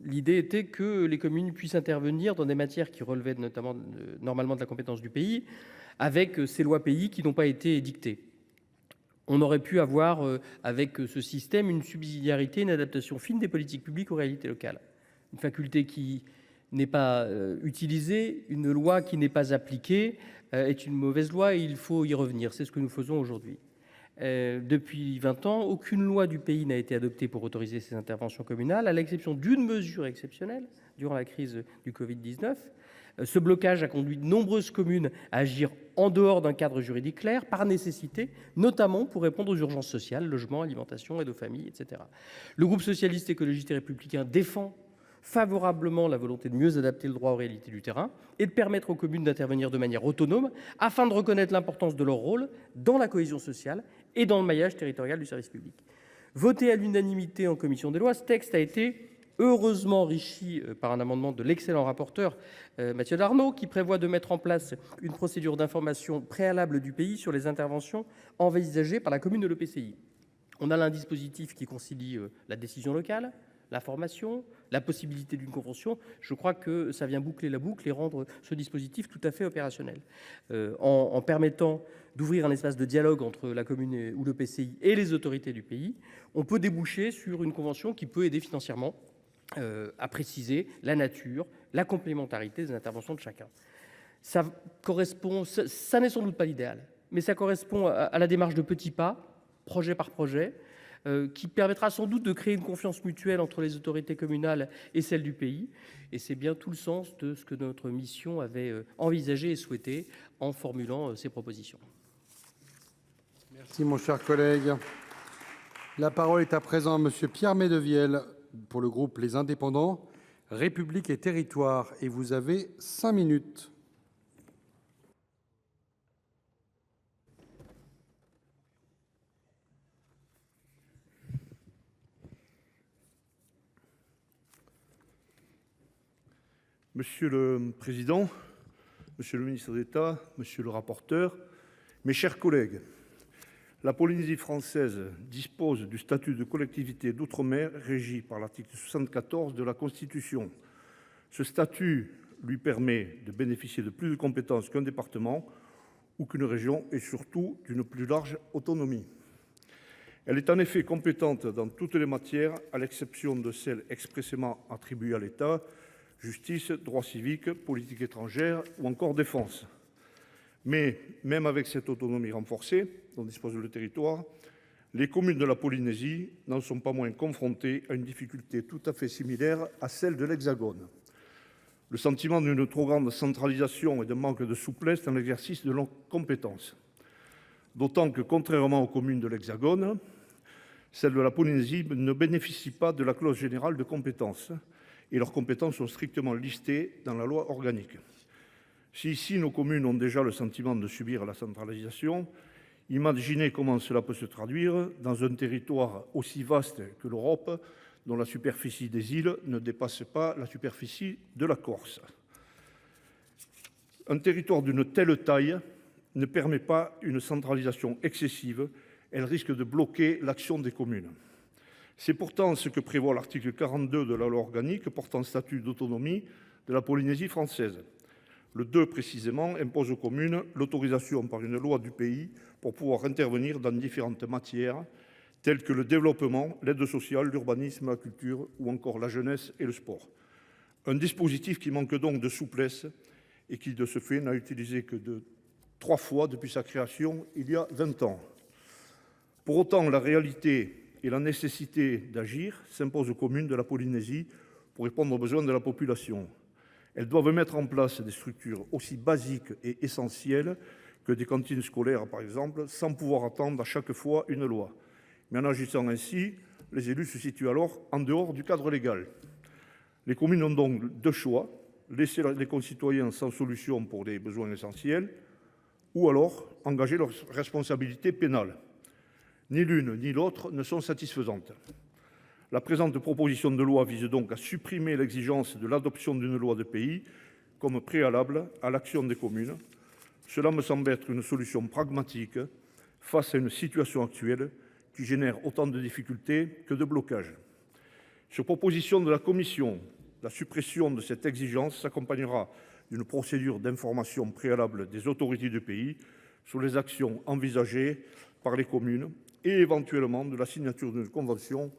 l'idée était que les communes puissent intervenir dans des matières qui relevaient notamment normalement de la compétence du pays, avec ces lois pays qui n'ont pas été dictées. On aurait pu avoir, avec ce système, une subsidiarité, une adaptation fine des politiques publiques aux réalités locales. Une faculté qui n'est pas utilisée, une loi qui n'est pas appliquée est une mauvaise loi et il faut y revenir. C'est ce que nous faisons aujourd'hui. Depuis 20 ans, aucune loi du pays n'a été adoptée pour autoriser ces interventions communales, à l'exception d'une mesure exceptionnelle durant la crise du Covid-19. Ce blocage a conduit de nombreuses communes à agir en dehors d'un cadre juridique clair, par nécessité, notamment pour répondre aux urgences sociales, logement, alimentation, aide aux familles, etc. Le groupe socialiste, écologiste et républicain défend favorablement la volonté de mieux adapter le droit aux réalités du terrain et de permettre aux communes d'intervenir de manière autonome afin de reconnaître l'importance de leur rôle dans la cohésion sociale et dans le maillage territorial du service public. Voté à l'unanimité en commission des lois, ce texte a été heureusement enrichi par un amendement de l'excellent rapporteur Mathieu Darnaud, qui prévoit de mettre en place une procédure d'information préalable du pays sur les interventions envisagées par la commune de l'EPCI. On a là un dispositif qui concilie la décision locale, l'information, la possibilité d'une convention. Je crois que ça vient boucler la boucle et rendre ce dispositif tout à fait opérationnel. En permettant d'ouvrir un espace de dialogue entre la commune ou l'EPCI et les autorités du pays, on peut déboucher sur une convention qui peut aider financièrement à préciser la nature, la complémentarité des interventions de chacun. Ça n'est sans doute pas l'idéal, mais ça correspond à la démarche de petits pas, projet par projet, qui permettra sans doute de créer une confiance mutuelle entre les autorités communales et celles du pays. Et c'est bien tout le sens de ce que notre mission avait envisagé et souhaité en formulant ces propositions. Merci, mon cher collègue. La parole est à présent à Monsieur Pierre Médevielle pour le groupe Les Indépendants, République et Territoires. Et vous avez 5 minutes. Monsieur le Président, Monsieur le Ministre d'État, Monsieur le rapporteur, mes chers collègues, la Polynésie française dispose du statut de collectivité d'outre-mer régi par l'article 74 de la Constitution. Ce statut lui permet de bénéficier de plus de compétences qu'un département ou qu'une région et surtout d'une plus large autonomie. Elle est en effet compétente dans toutes les matières à l'exception de celles expressément attribuées à l'État, justice, droit civique, politique étrangère ou encore défense. Mais même avec cette autonomie renforcée dont dispose le territoire, les communes de la Polynésie n'en sont pas moins confrontées à une difficulté tout à fait similaire à celle de l'Hexagone. Le sentiment d'une trop grande centralisation et d'un manque de souplesse dans l'exercice de leurs compétences. D'autant que, contrairement aux communes de l'Hexagone, celles de la Polynésie ne bénéficient pas de la clause générale de compétences et leurs compétences sont strictement listées dans la loi organique. Si ici nos communes ont déjà le sentiment de subir la centralisation, imaginez comment cela peut se traduire dans un territoire aussi vaste que l'Europe, dont la superficie des îles ne dépasse pas la superficie de la Corse. Un territoire d'une telle taille ne permet pas une centralisation excessive, elle risque de bloquer l'action des communes. C'est pourtant ce que prévoit l'article 42 de la loi organique portant statut d'autonomie de la Polynésie française. Le 2 précisément impose aux communes l'autorisation par une loi du pays pour pouvoir intervenir dans différentes matières telles que le développement, l'aide sociale, l'urbanisme, la culture ou encore la jeunesse et le sport. Un dispositif qui manque donc de souplesse et qui de ce fait n'a utilisé que 3 fois depuis sa création il y a 20 ans. Pour autant, la réalité et la nécessité d'agir s'imposent aux communes de la Polynésie pour répondre aux besoins de la population. Elles doivent mettre en place des structures aussi basiques et essentielles que des cantines scolaires, par exemple, sans pouvoir attendre à chaque fois une loi. Mais en agissant ainsi, les élus se situent alors en dehors du cadre légal. Les communes ont donc 2 choix, laisser les concitoyens sans solution pour les besoins essentiels, ou alors engager leurs responsabilités pénales. Ni l'une ni l'autre ne sont satisfaisantes. La présente proposition de loi vise donc à supprimer l'exigence de l'adoption d'une loi de pays comme préalable à l'action des communes. Cela me semble être une solution pragmatique face à une situation actuelle qui génère autant de difficultés que de blocages. Sur proposition de la Commission, la suppression de cette exigence s'accompagnera d'une procédure d'information préalable des autorités du pays sur les actions envisagées par les communes et éventuellement de la signature d'une convention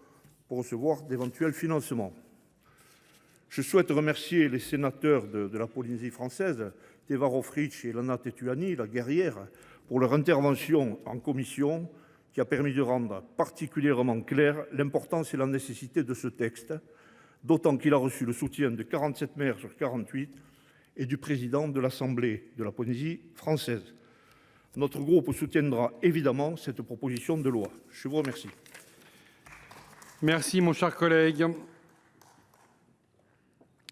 pour recevoir d'éventuels financements. Je souhaite remercier les sénateurs de la Polynésie française, Teva Rohfritsch et Lana Tetuani, la guerrière, pour leur intervention en commission qui a permis de rendre particulièrement claire l'importance et la nécessité de ce texte, d'autant qu'il a reçu le soutien de 47 maires sur 48 et du président de l'Assemblée de la Polynésie française. Notre groupe soutiendra évidemment cette proposition de loi. Je vous remercie. Merci, mon cher collègue.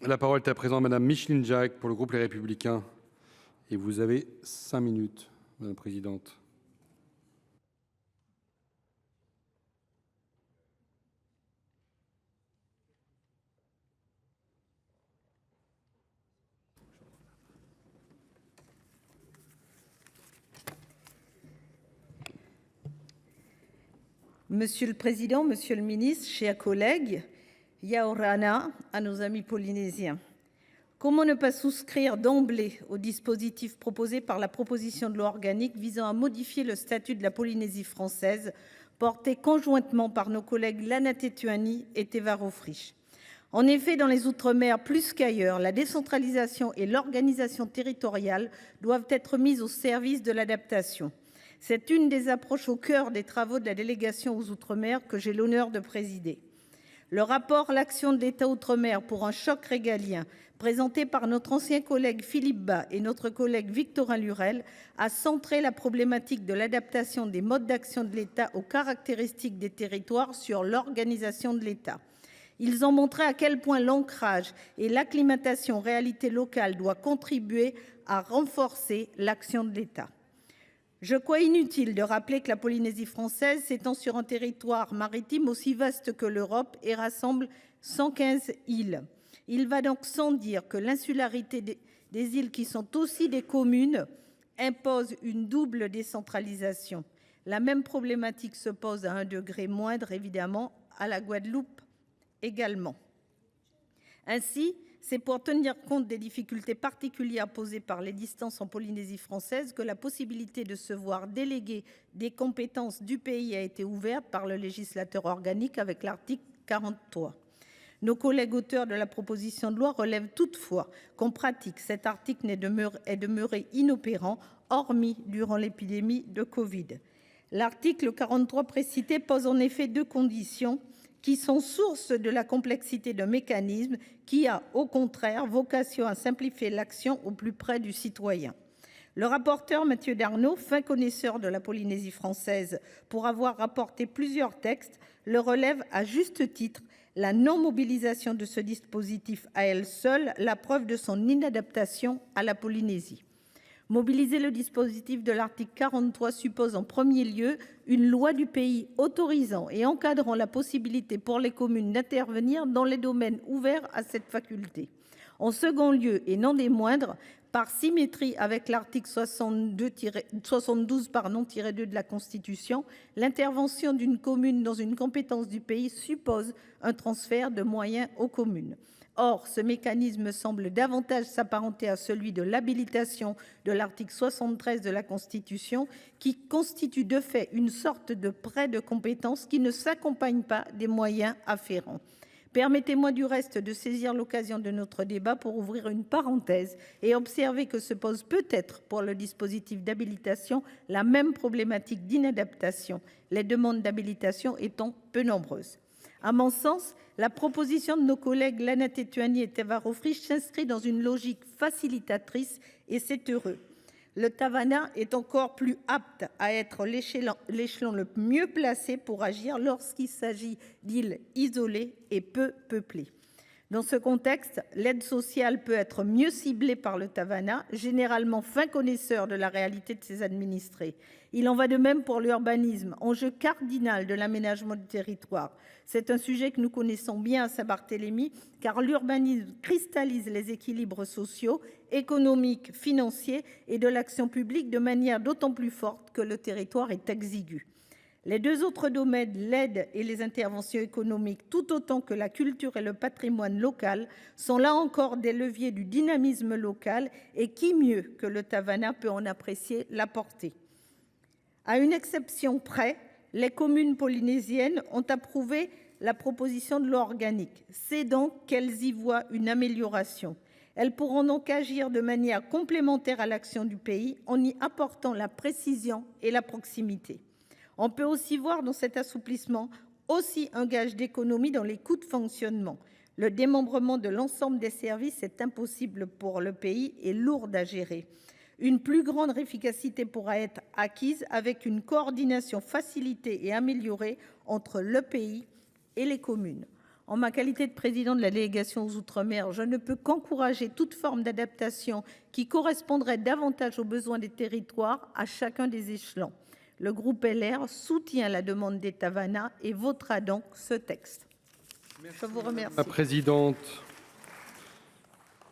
La parole est à présent à Madame Micheline Jacques pour le groupe Les Républicains. Et vous avez 5 minutes, Madame la Présidente. Monsieur le Président, Monsieur le Ministre, chers collègues, Yaorana à nos amis polynésiens. Comment ne pas souscrire d'emblée au dispositif proposé par la proposition de loi organique visant à modifier le statut de la Polynésie française, porté conjointement par nos collègues Lana Tetuanui et Teva Rohfritsch. En effet, dans les Outre-mer, plus qu'ailleurs, la décentralisation et l'organisation territoriale doivent être mises au service de l'adaptation. C'est une des approches au cœur des travaux de la délégation aux Outre-mer que j'ai l'honneur de présider. Le rapport « L'action de l'État Outre-mer pour un choc régalien » présenté par notre ancien collègue Philippe Bas et notre collègue Victorin Lurel a centré la problématique de l'adaptation des modes d'action de l'État aux caractéristiques des territoires sur l'organisation de l'État. Ils ont montré à quel point l'ancrage et l'acclimatation aux réalités locales doivent contribuer à renforcer l'action de l'État. Je crois inutile de rappeler que la Polynésie française s'étend sur un territoire maritime aussi vaste que l'Europe et rassemble 115 îles. Il va donc sans dire que l'insularité des îles, qui sont aussi des communes, impose une double décentralisation. La même problématique se pose à un degré moindre, évidemment, à la Guadeloupe également. Ainsi, c'est pour tenir compte des difficultés particulières posées par les distances en Polynésie française que la possibilité de se voir déléguer des compétences du pays a été ouverte par le législateur organique avec l'article 43. Nos collègues auteurs de la proposition de loi relèvent toutefois qu'en pratique, cet article est demeuré inopérant, hormis durant l'épidémie de Covid. L'article 43 précité pose en effet 2 conditions qui sont source de la complexité d'un mécanisme qui a, au contraire, vocation à simplifier l'action au plus près du citoyen. Le rapporteur Mathieu Darnaud, fin connaisseur de la Polynésie française pour avoir rapporté plusieurs textes, le relève à juste titre. La non-mobilisation de ce dispositif à elle seule, la preuve de son inadaptation à la Polynésie. Mobiliser le dispositif de l'article 43 suppose en premier lieu une loi du pays autorisant et encadrant la possibilité pour les communes d'intervenir dans les domaines ouverts à cette faculté. En second lieu, et non des moindres, par symétrie avec l'article 72-2 de la Constitution, l'intervention d'une commune dans une compétence du pays suppose un transfert de moyens aux communes. Or, ce mécanisme semble davantage s'apparenter à celui de l'habilitation de l'article 73 de la Constitution, qui constitue de fait une sorte de prêt de compétences qui ne s'accompagne pas des moyens afférents. Permettez-moi du reste de saisir l'occasion de notre débat pour ouvrir une parenthèse et observer que se pose peut-être pour le dispositif d'habilitation la même problématique d'inadaptation, les demandes d'habilitation étant peu nombreuses. À mon sens, la proposition de nos collègues Lana Tetuanui et Teva Rohfritsch s'inscrit dans une logique facilitatrice et c'est heureux. Le Tavana est encore plus apte à être l'échelon le mieux placé pour agir lorsqu'il s'agit d'îles isolées et peu peuplées. Dans ce contexte, l'aide sociale peut être mieux ciblée par le Tavana, généralement fin connaisseur de la réalité de ses administrés. Il en va de même pour l'urbanisme, enjeu cardinal de l'aménagement du territoire. C'est un sujet que nous connaissons bien à Saint-Barthélemy, car l'urbanisme cristallise les équilibres sociaux, économiques, financiers et de l'action publique de manière d'autant plus forte que le territoire est exigu. Les 2 autres domaines, l'aide et les interventions économiques, tout autant que la culture et le patrimoine local, sont là encore des leviers du dynamisme local et qui mieux que le Tavana peut en apprécier la portée. À une exception près, les communes polynésiennes ont approuvé la proposition de loi organique. C'est donc qu'elles y voient une amélioration. Elles pourront donc agir de manière complémentaire à l'action du pays en y apportant la précision et la proximité. On peut aussi voir dans cet assouplissement aussi un gage d'économie dans les coûts de fonctionnement. Le démembrement de l'ensemble des services est impossible pour le pays et lourd à gérer. Une plus grande efficacité pourra être acquise avec une coordination facilitée et améliorée entre le pays et les communes. En ma qualité de président de la délégation aux Outre-mer, je ne peux qu'encourager toute forme d'adaptation qui correspondrait davantage aux besoins des territoires à chacun des échelons. Le groupe LR soutient la demande des Tavana et votera donc ce texte. Je vous remercie. La présidente.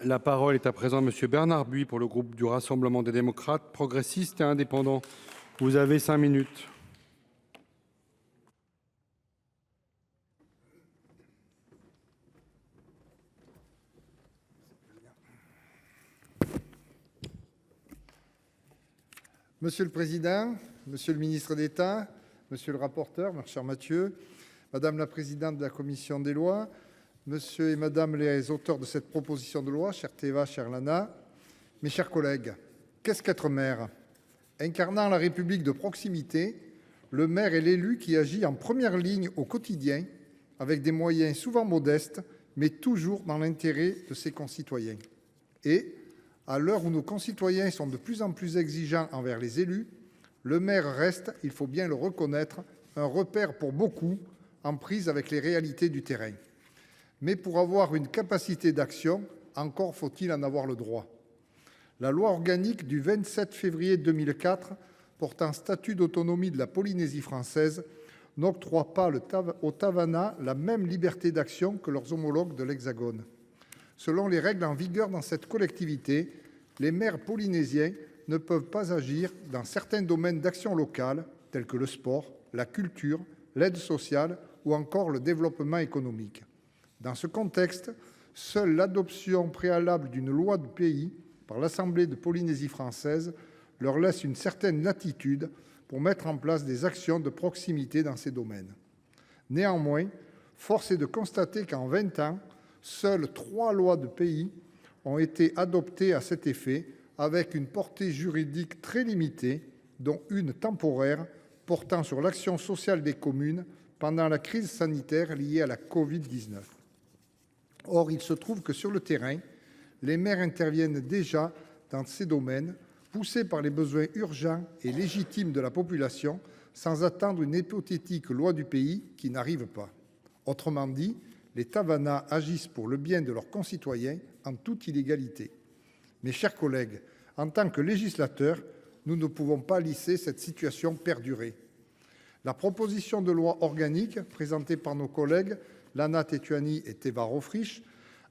La parole est à présent M. Bernard Buis pour le groupe du Rassemblement des démocrates, progressistes et indépendants. Vous avez 5 minutes. Monsieur le Président, Monsieur le Ministre d'État, Monsieur le rapporteur, mon cher Mathieu, Madame la Présidente de la Commission des lois, Monsieur et Madame les auteurs de cette proposition de loi, chère Teva, chère Lana, mes chers collègues, qu'est-ce qu'être maire? Incarnant la République de proximité, le maire est l'élu qui agit en première ligne au quotidien, avec des moyens souvent modestes, mais toujours dans l'intérêt de ses concitoyens. Et, à l'heure où nos concitoyens sont de plus en plus exigeants envers les élus, le maire reste, il faut bien le reconnaître, un repère pour beaucoup, en prise avec les réalités du terrain. Mais pour avoir une capacité d'action, encore faut-il en avoir le droit. La loi organique du 27 février 2004 portant statut d'autonomie de la Polynésie française n'octroie pas aux Tavana la même liberté d'action que leurs homologues de l'Hexagone. Selon les règles en vigueur dans cette collectivité, les maires polynésiens ne peuvent pas agir dans certains domaines d'action locale, tels que le sport, la culture, l'aide sociale ou encore le développement économique. Dans ce contexte, seule l'adoption préalable d'une loi du pays par l'Assemblée de Polynésie française leur laisse une certaine latitude pour mettre en place des actions de proximité dans ces domaines. Néanmoins, force est de constater qu'en 20 ans, seules 3 lois de pays ont été adoptées à cet effet, avec une portée juridique très limitée, dont une temporaire portant sur l'action sociale des communes pendant la crise sanitaire liée à la Covid-19. Or, il se trouve que sur le terrain, les maires interviennent déjà dans ces domaines, poussés par les besoins urgents et légitimes de la population, sans attendre une hypothétique loi du pays qui n'arrive pas. Autrement dit, les Tavana agissent pour le bien de leurs concitoyens en toute illégalité. Mes chers collègues, en tant que législateurs, nous ne pouvons pas laisser cette situation perdurer. La proposition de loi organique présentée par nos collègues Lana Tetuanui et Teva Rohfritsch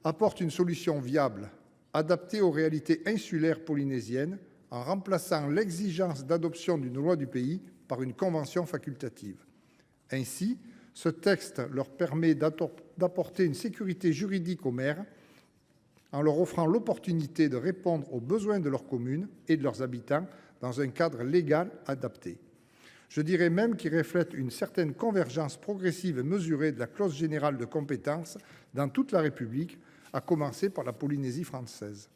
apporte une solution viable, adaptée aux réalités insulaires polynésiennes, en remplaçant l'exigence d'adoption d'une loi du pays par une convention facultative. Ainsi, ce texte leur permet d'apporter une sécurité juridique aux maires en leur offrant l'opportunité de répondre aux besoins de leur commune et de leurs habitants dans un cadre légal adapté. Je dirais même qu'il reflète une certaine convergence progressive et mesurée de la clause générale de compétence dans toute la République, à commencer par la Polynésie française.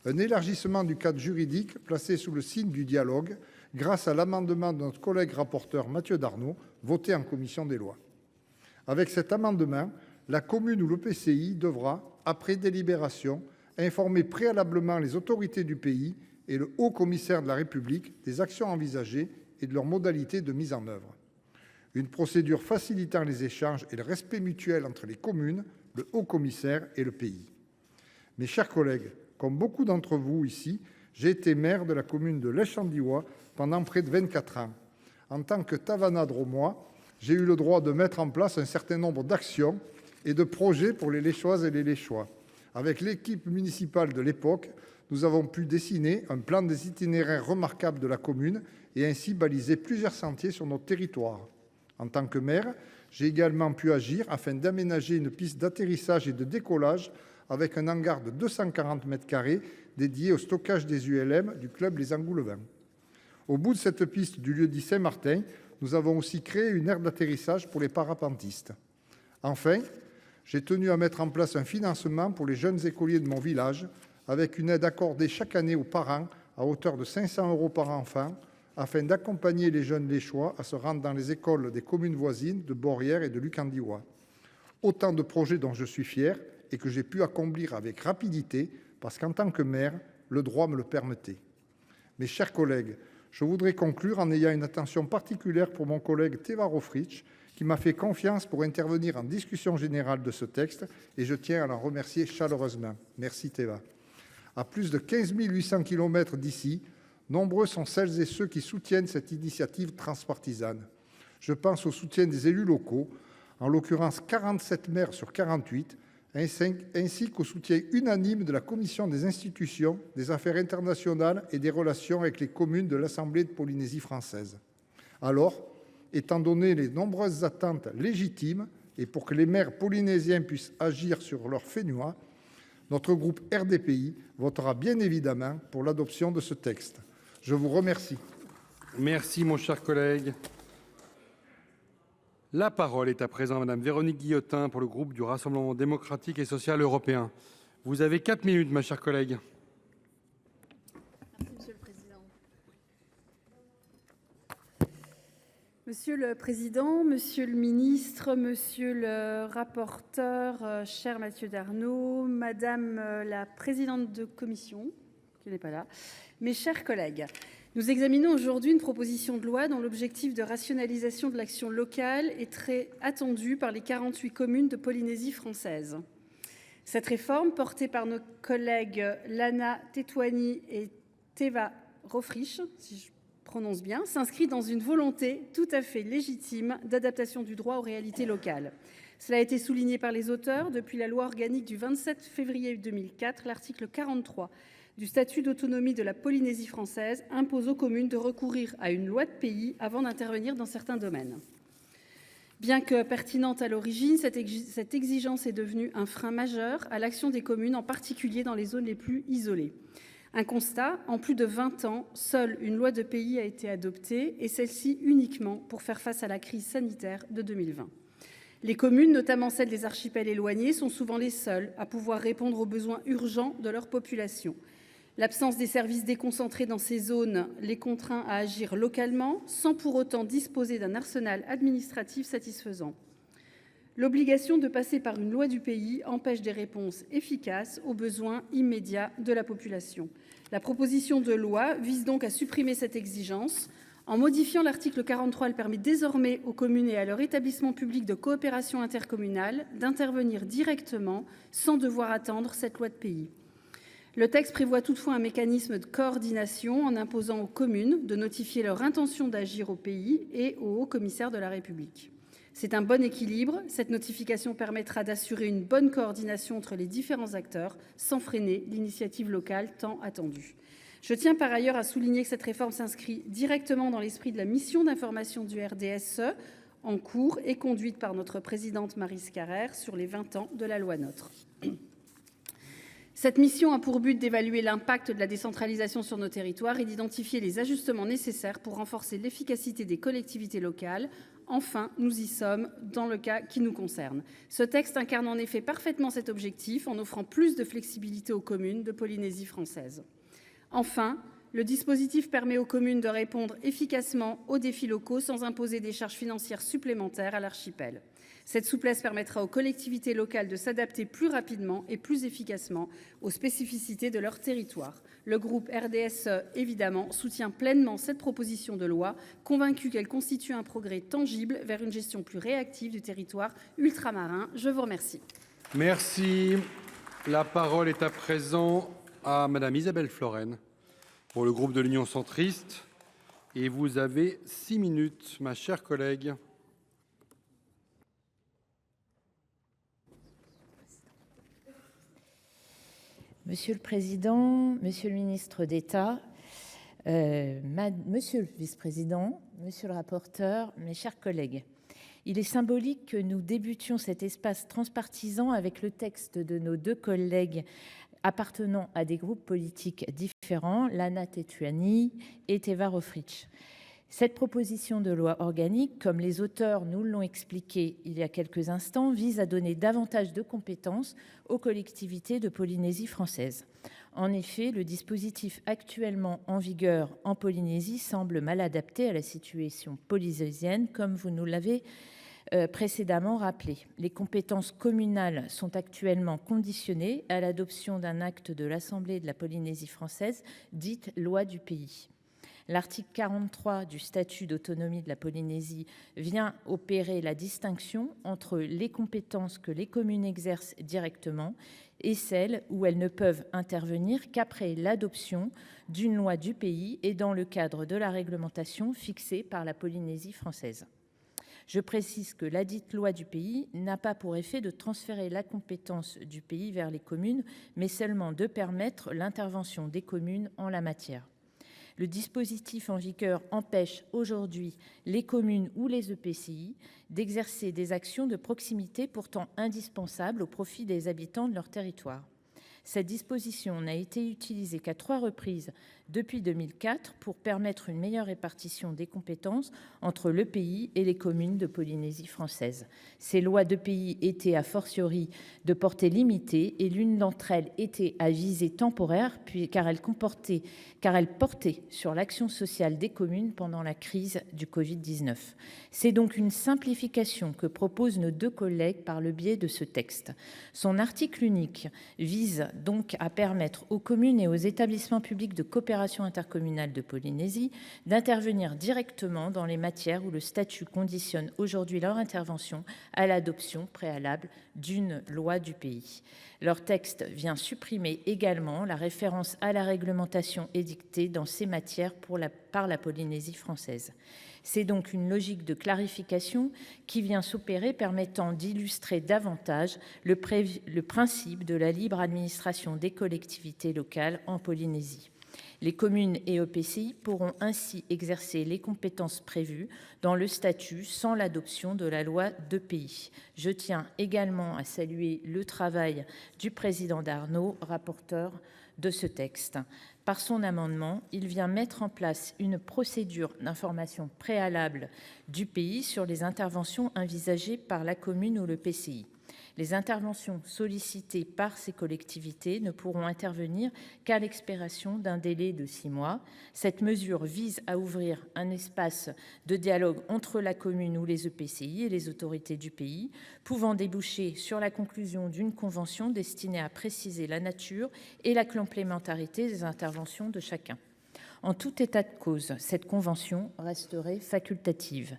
Un élargissement du cadre juridique placé sous le signe du dialogue grâce à l'amendement de notre collègue rapporteur Mathieu Darnaud, voté en commission des lois. Avec cet amendement, la commune ou l'EPCI devra, après délibération, informer préalablement les autorités du pays et le haut commissaire de la République des actions envisagées et de leurs modalités de mise en œuvre. Une procédure facilitant les échanges et le respect mutuel entre les communes, le haut commissaire et le pays. Mes chers collègues, comme beaucoup d'entre vous ici, j'ai été maire de la commune de Lèche-en-Diois pendant près de 24 ans. En tant que Tavana dromois, j'ai eu le droit de mettre en place un certain nombre d'actions et de projets pour les Léchoises et les Léchois. Avec l'équipe municipale de l'époque, nous avons pu dessiner un plan des itinéraires remarquables de la commune et ainsi baliser plusieurs sentiers sur notre territoire. En tant que maire, j'ai également pu agir afin d'aménager une piste d'atterrissage et de décollage avec un hangar de 240 mètres carrés dédié au stockage des ULM du club Les Engoulevents. Au bout de cette piste du lieu-dit Saint-Martin, nous avons aussi créé une aire d'atterrissage pour les parapentistes. Enfin, j'ai tenu à mettre en place un financement pour les jeunes écoliers de mon village, avec une aide accordée chaque année aux parents à hauteur de 500 € par enfant, afin d'accompagner les jeunes Léchois à se rendre dans les écoles des communes voisines de Beaurières et de Lucandiwa. Autant de projets dont je suis fier et que j'ai pu accomplir avec rapidité, parce qu'en tant que maire, le droit me le permettait. Mes chers collègues, je voudrais conclure en ayant une attention particulière pour mon collègue Teva Rohfritsch, qui m'a fait confiance pour intervenir en discussion générale de ce texte et je tiens à l'en remercier chaleureusement. Merci Teva. À plus de 15 800 kilomètres d'ici, nombreux sont celles et ceux qui soutiennent cette initiative transpartisane. Je pense au soutien des élus locaux, en l'occurrence 47 maires sur 48, ainsi qu'au soutien unanime de la Commission des institutions, des affaires internationales et des relations avec les communes de l'Assemblée de Polynésie française. Alors, étant donné les nombreuses attentes légitimes et pour que les maires polynésiens puissent agir sur leurs fainéants, notre groupe RDPI votera bien évidemment pour l'adoption de ce texte. Je vous remercie. Merci, mon cher collègue. La parole est à présent à Madame Véronique Guillotin pour le groupe du Rassemblement démocratique et social européen. Vous avez 4 minutes, ma chère collègue. Monsieur le Président. Monsieur le Président, Monsieur le Ministre, Monsieur le rapporteur, cher Mathieu Darnaud, Madame la Présidente de Commission, qui n'est pas là, mes chers collègues. Nous examinons aujourd'hui une proposition de loi dont l'objectif de rationalisation de l'action locale est très attendu par les 48 communes de Polynésie française. Cette réforme, portée par nos collègues Lana Tetuanui et Teva Rohfritsch, si je prononce bien, s'inscrit dans une volonté tout à fait légitime d'adaptation du droit aux réalités locales. Cela a été souligné par les auteurs depuis la loi organique du 27 février 2004, l'article 43 du statut d'autonomie de la Polynésie française impose aux communes de recourir à une loi de pays avant d'intervenir dans certains domaines. Bien que pertinente à l'origine, cette exigence est devenue un frein majeur à l'action des communes, en particulier dans les zones les plus isolées. Un constat, en plus de 20 ans, seule une loi de pays a été adoptée, et celle-ci uniquement pour faire face à la crise sanitaire de 2020. Les communes, notamment celles des archipels éloignés, sont souvent les seules à pouvoir répondre aux besoins urgents de leur population. L'absence des services déconcentrés dans ces zones les contraint à agir localement, sans pour autant disposer d'un arsenal administratif satisfaisant. L'obligation de passer par une loi du pays empêche des réponses efficaces aux besoins immédiats de la population. La proposition de loi vise donc à supprimer cette exigence. En modifiant l'article 43, elle permet désormais aux communes et à leurs établissements publics de coopération intercommunale d'intervenir directement sans devoir attendre cette loi de pays. Le texte prévoit toutefois un mécanisme de coordination en imposant aux communes de notifier leur intention d'agir au pays et au haut-commissaire de la République. C'est un bon équilibre. Cette notification permettra d'assurer une bonne coordination entre les différents acteurs sans freiner l'initiative locale tant attendue. Je tiens par ailleurs à souligner que cette réforme s'inscrit directement dans l'esprit de la mission d'information du RDSE en cours et conduite par notre présidente Maryse Carrère sur les 20 ans de la loi NOTRe. Cette mission a pour but d'évaluer l'impact de la décentralisation sur nos territoires et d'identifier les ajustements nécessaires pour renforcer l'efficacité des collectivités locales. Enfin, nous y sommes dans le cas qui nous concerne. Ce texte incarne en effet parfaitement cet objectif en offrant plus de flexibilité aux communes de Polynésie française. Enfin, le dispositif permet aux communes de répondre efficacement aux défis locaux sans imposer des charges financières supplémentaires à l'archipel. Cette souplesse permettra aux collectivités locales de s'adapter plus rapidement et plus efficacement aux spécificités de leur territoire. Le groupe RDSE, évidemment, soutient pleinement cette proposition de loi, convaincu qu'elle constitue un progrès tangible vers une gestion plus réactive du territoire ultramarin. Je vous remercie. Merci. La parole est à présent à Madame Isabelle Florennes pour le groupe de l'Union centriste. Et vous avez 6 minutes, ma chère collègue. Monsieur le Président, Monsieur le Ministre d'État, Monsieur le Vice-président, Monsieur le rapporteur, mes chers collègues, il est symbolique que nous débutions cet espace transpartisan avec le texte de nos 2 collègues appartenant à des groupes politiques différents, Lana Tetuanui et Teva Rohfritsch. Cette proposition de loi organique, comme les auteurs nous l'ont expliqué il y a quelques instants, vise à donner davantage de compétences aux collectivités de Polynésie française. En effet, le dispositif actuellement en vigueur en Polynésie semble mal adapté à la situation polynésienne, comme vous nous l'avez précédemment rappelé. Les compétences communales sont actuellement conditionnées à l'adoption d'un acte de l'Assemblée de la Polynésie française, dite loi du pays. L'article 43 du statut d'autonomie de la Polynésie vient opérer la distinction entre les compétences que les communes exercent directement et celles où elles ne peuvent intervenir qu'après l'adoption d'une loi du pays et dans le cadre de la réglementation fixée par la Polynésie française. Je précise que ladite loi du pays n'a pas pour effet de transférer la compétence du pays vers les communes, mais seulement de permettre l'intervention des communes en la matière. Le dispositif en vigueur empêche aujourd'hui les communes ou les EPCI d'exercer des actions de proximité pourtant indispensables au profit des habitants de leur territoire. Cette disposition n'a été utilisée qu'à 3 reprises depuis 2004 pour permettre une meilleure répartition des compétences entre le pays et les communes de Polynésie française. Ces lois de pays étaient a fortiori de portée limitée et l'une d'entre elles était à visée temporaire car elle portait sur l'action sociale des communes pendant la crise du Covid-19. C'est donc une simplification que proposent nos 2 collègues par le biais de ce texte. Son article unique vise donc à permettre aux communes et aux établissements publics de coopération intercommunale de Polynésie d'intervenir directement dans les matières où le statut conditionne aujourd'hui leur intervention à l'adoption préalable d'une loi du pays. Leur texte vient supprimer également la référence à la réglementation édictée dans ces matières par la Polynésie française. C'est donc une logique de clarification qui vient s'opérer, permettant d'illustrer davantage le principe de la libre administration des collectivités locales en Polynésie. Les communes et EPCI pourront ainsi exercer les compétences prévues dans le statut sans l'adoption de la loi de pays. Je tiens également à saluer le travail du président Darnaud, rapporteur de ce texte. Par son amendement, il vient mettre en place une procédure d'information préalable du pays sur les interventions envisagées par la commune ou le PCI. Les interventions sollicitées par ces collectivités ne pourront intervenir qu'à l'expiration d'un délai de 6 mois. Cette mesure vise à ouvrir un espace de dialogue entre la commune ou les EPCI et les autorités du pays, pouvant déboucher sur la conclusion d'une convention destinée à préciser la nature et la complémentarité des interventions de chacun. En tout état de cause, cette convention resterait facultative.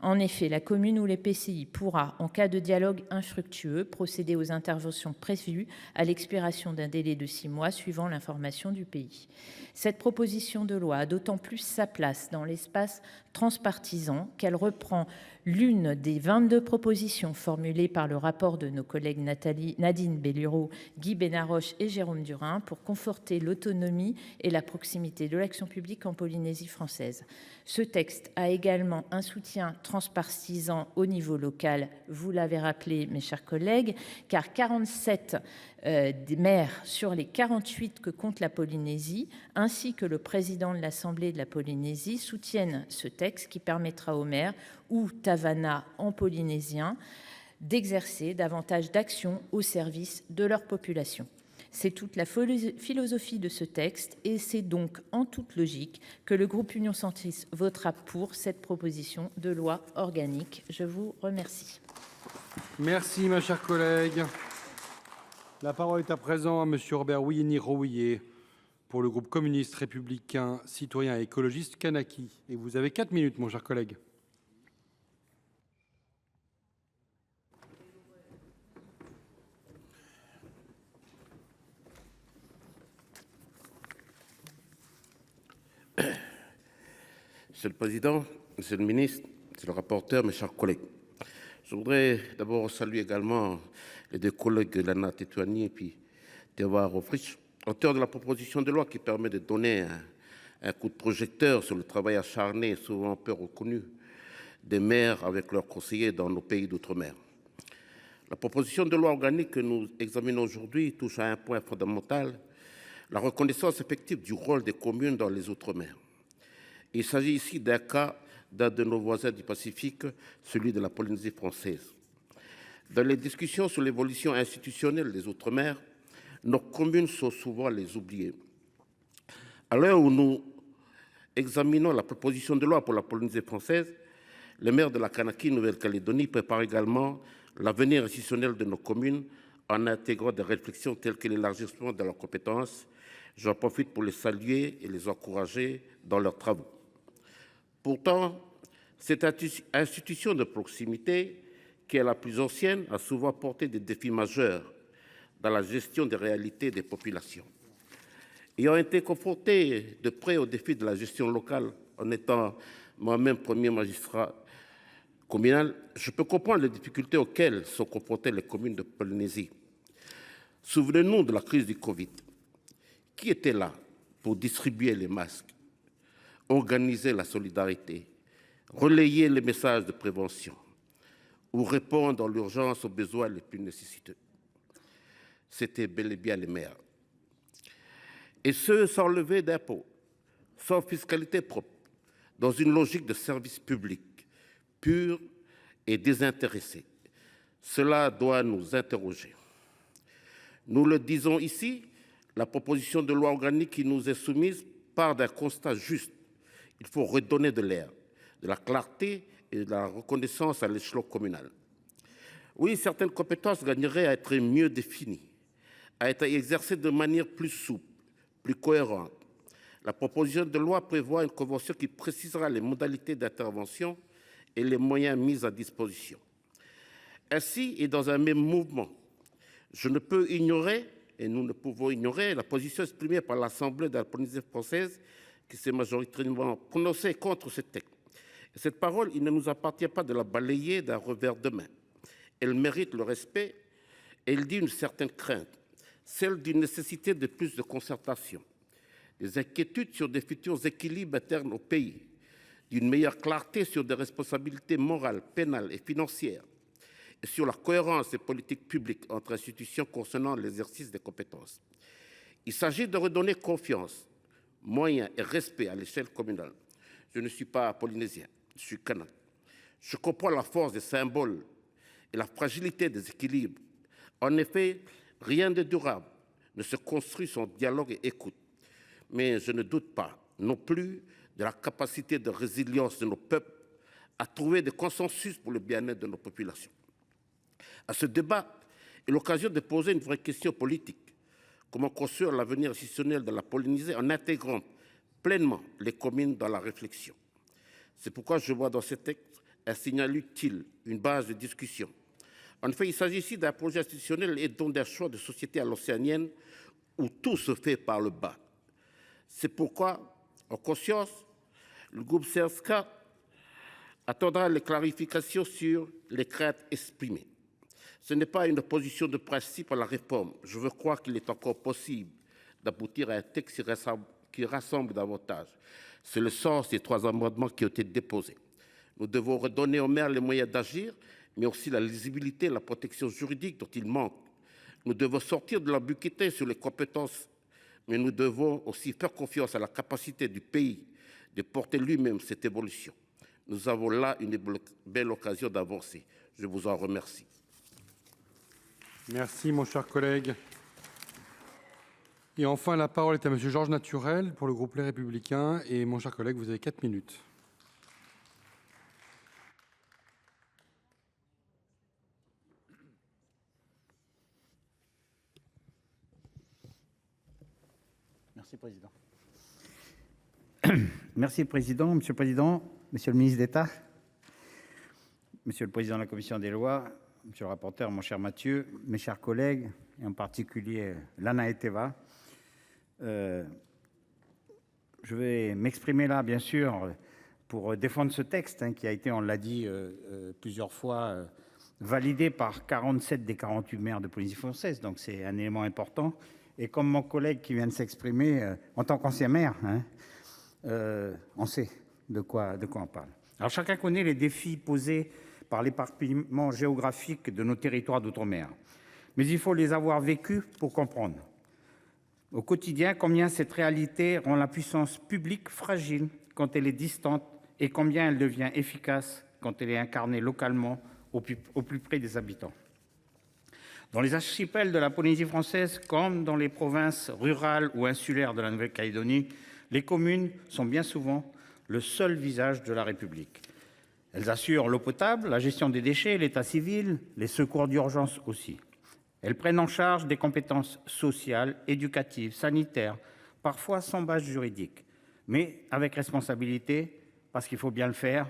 En effet, la commune ou l'EPCI pourra, en cas de dialogue infructueux, procéder aux interventions prévues à l'expiration d'un délai de 6 mois suivant l'information du pays. Cette proposition de loi a d'autant plus sa place dans l'espace transpartisan qu'elle reprend l'une des 22 propositions formulées par le rapport de nos collègues Nadine Bellurot, Guy Benarroche et Jérôme Durain pour conforter l'autonomie et la proximité de l'action publique en Polynésie française. Ce texte a également un soutien transpartisan au niveau local, vous l'avez rappelé mes chers collègues, car 47 des maires sur les 48 que compte la Polynésie, ainsi que le président de l'Assemblée de la Polynésie, soutiennent ce texte qui permettra aux maires, ou Tavana en polynésien, d'exercer davantage d'actions au service de leur population. C'est toute la philosophie de ce texte et c'est donc en toute logique que le groupe Union Centriste votera pour cette proposition de loi organique. Je vous remercie. Merci, ma chère collègue. La parole est à présent à M. Robert Wieni-Rouillet pour le groupe communiste, républicain, citoyen et écologiste Kanaki. Et vous avez 4 minutes, mon cher collègue. Monsieur le Président, Monsieur le Ministre, Monsieur le rapporteur, mes chers collègues. Je voudrais d'abord saluer également les 2 collègues Lana Tetuanui et puis Théodore Roffrich, auteurs de la proposition de loi qui permet de donner un coup de projecteur sur le travail acharné et souvent peu reconnu des maires avec leurs conseillers dans nos pays d'outre-mer. La proposition de loi organique que nous examinons aujourd'hui touche à un point fondamental, la reconnaissance effective du rôle des communes dans les outre-mer. Il s'agit ici d'un cas d'un de nos voisins du Pacifique, celui de la Polynésie française. Dans les discussions sur l'évolution institutionnelle des Outre-mer, nos communes sont souvent les oubliées. À l'heure où nous examinons la proposition de loi pour la Polynésie française, les maires de la Kanaki, Nouvelle-Calédonie, préparent également l'avenir institutionnel de nos communes en intégrant des réflexions telles que l'élargissement de leurs compétences, J'en profite pour les saluer et les encourager dans leurs travaux. Pourtant, cette institution de proximité, qui est la plus ancienne, a souvent porté des défis majeurs dans la gestion des réalités des populations. Ayant été confronté de près aux défis de la gestion locale, en étant moi-même premier magistrat communal, je peux comprendre les difficultés auxquelles sont confrontées les communes de Polynésie. Souvenez-nous de la crise du Covid. Qui était là pour distribuer les masques, organiser la solidarité, relayer les messages de prévention ou répondre en l'urgence aux besoins les plus nécessiteux? C'était bel et bien les maires. Et ce, sans lever d'impôts, sans fiscalité propre, dans une logique de service public pur et désintéressé. Cela doit nous interroger. Nous le disons ici, la proposition de loi organique qui nous est soumise part d'un constat juste. Il faut redonner de l'air, de la clarté et de la reconnaissance à l'échelon communal. Oui, certaines compétences gagneraient à être mieux définies, à être exercées de manière plus souple, plus cohérente. La proposition de loi prévoit une convention qui précisera les modalités d'intervention et les moyens mis à disposition. Ainsi, et dans un même mouvement, je ne peux ignorer, et nous ne pouvons ignorer, la position exprimée par l'Assemblée de la Polynésie française qui s'est majoritairement prononcée contre ce texte. Et cette parole, il ne nous appartient pas de la balayer d'un revers de main. Elle mérite le respect et elle dit une certaine crainte, celle d'une nécessité de plus de concertation, des inquiétudes sur des futurs équilibres internes au pays, d'une meilleure clarté sur des responsabilités morales, pénales et financières, et sur la cohérence des politiques publiques entre institutions concernant l'exercice des compétences. Il s'agit de redonner confiance, moyens et respect à l'échelle communale. Je ne suis pas polynésien, je suis kanak. Je comprends la force des symboles et la fragilité des équilibres. En effet, rien de durable ne se construit sans dialogue et écoute. Mais je ne doute pas non plus de la capacité de résilience de nos peuples à trouver des consensus pour le bien-être de nos populations. À ce débat est l'occasion de poser une vraie question politique. Comment construire l'avenir institutionnel de la Polynésie en intégrant pleinement les communes dans la réflexion? C'est pourquoi je vois dans ce texte un signal utile, une base de discussion. En effet, il s'agit ici d'un projet institutionnel et donc d'un choix de société à l'océanienne où tout se fait par le bas. C'est pourquoi, en conscience, le groupe CSK attendra les clarifications sur les craintes exprimées. Ce n'est pas une opposition de principe à la réforme. Je veux croire qu'il est encore possible d'aboutir à un texte qui rassemble davantage. C'est le sens des 3 amendements qui ont été déposés. Nous devons redonner aux maires les moyens d'agir, mais aussi la lisibilité et la protection juridique dont ils manquent. Nous devons sortir de l'ambiguïté sur les compétences, mais nous devons aussi faire confiance à la capacité du pays de porter lui-même cette évolution. Nous avons là une belle occasion d'avancer. Je vous en remercie. Merci, mon cher collègue. Et enfin, la parole est à monsieur Georges Naturel pour le groupe Les Républicains. Et mon cher collègue, vous avez 4 minutes. Merci, Président. Merci, Président. Monsieur le Président, Monsieur le ministre d'État, Monsieur le Président de la Commission des lois, Monsieur le rapporteur, mon cher Mathieu, mes chers collègues, et en particulier Lana et Teva, je vais m'exprimer là, bien sûr, pour défendre ce texte qui a été, on l'a dit plusieurs fois, validé par 47 des 48 maires de Polynésie française. Donc c'est un élément important. Et comme mon collègue qui vient de s'exprimer, en tant qu'ancien maire, on sait de quoi on parle. Alors chacun connaît les défis posés par l'éparpillement géographique de nos territoires d'outre-mer. Mais il faut les avoir vécus pour comprendre. Au quotidien, combien cette réalité rend la puissance publique fragile quand elle est distante et combien elle devient efficace quand elle est incarnée localement au plus près des habitants. Dans les archipels de la Polynésie française, comme dans les provinces rurales ou insulaires de la Nouvelle-Calédonie, les communes sont bien souvent le seul visage de la République. Elles assurent l'eau potable, la gestion des déchets, l'état civil, les secours d'urgence aussi. Elles prennent en charge des compétences sociales, éducatives, sanitaires, parfois sans base juridique, mais avec responsabilité, parce qu'il faut bien le faire,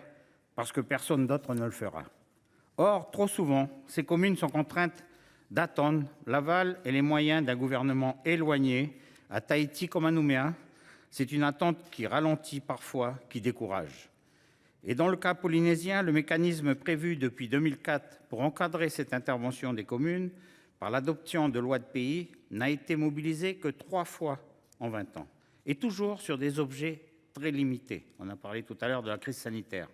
parce que personne d'autre ne le fera. Or, trop souvent, ces communes sont contraintes d'attendre l'aval et les moyens d'un gouvernement éloigné, à Tahiti comme à Nouméa. C'est une attente qui ralentit parfois, qui décourage. Et dans le cas polynésien, le mécanisme prévu depuis 2004 pour encadrer cette intervention des communes par l'adoption de lois de pays n'a été mobilisé que 3 fois en 20 ans, et toujours sur des objets très limités. On a parlé tout à l'heure de la crise sanitaire.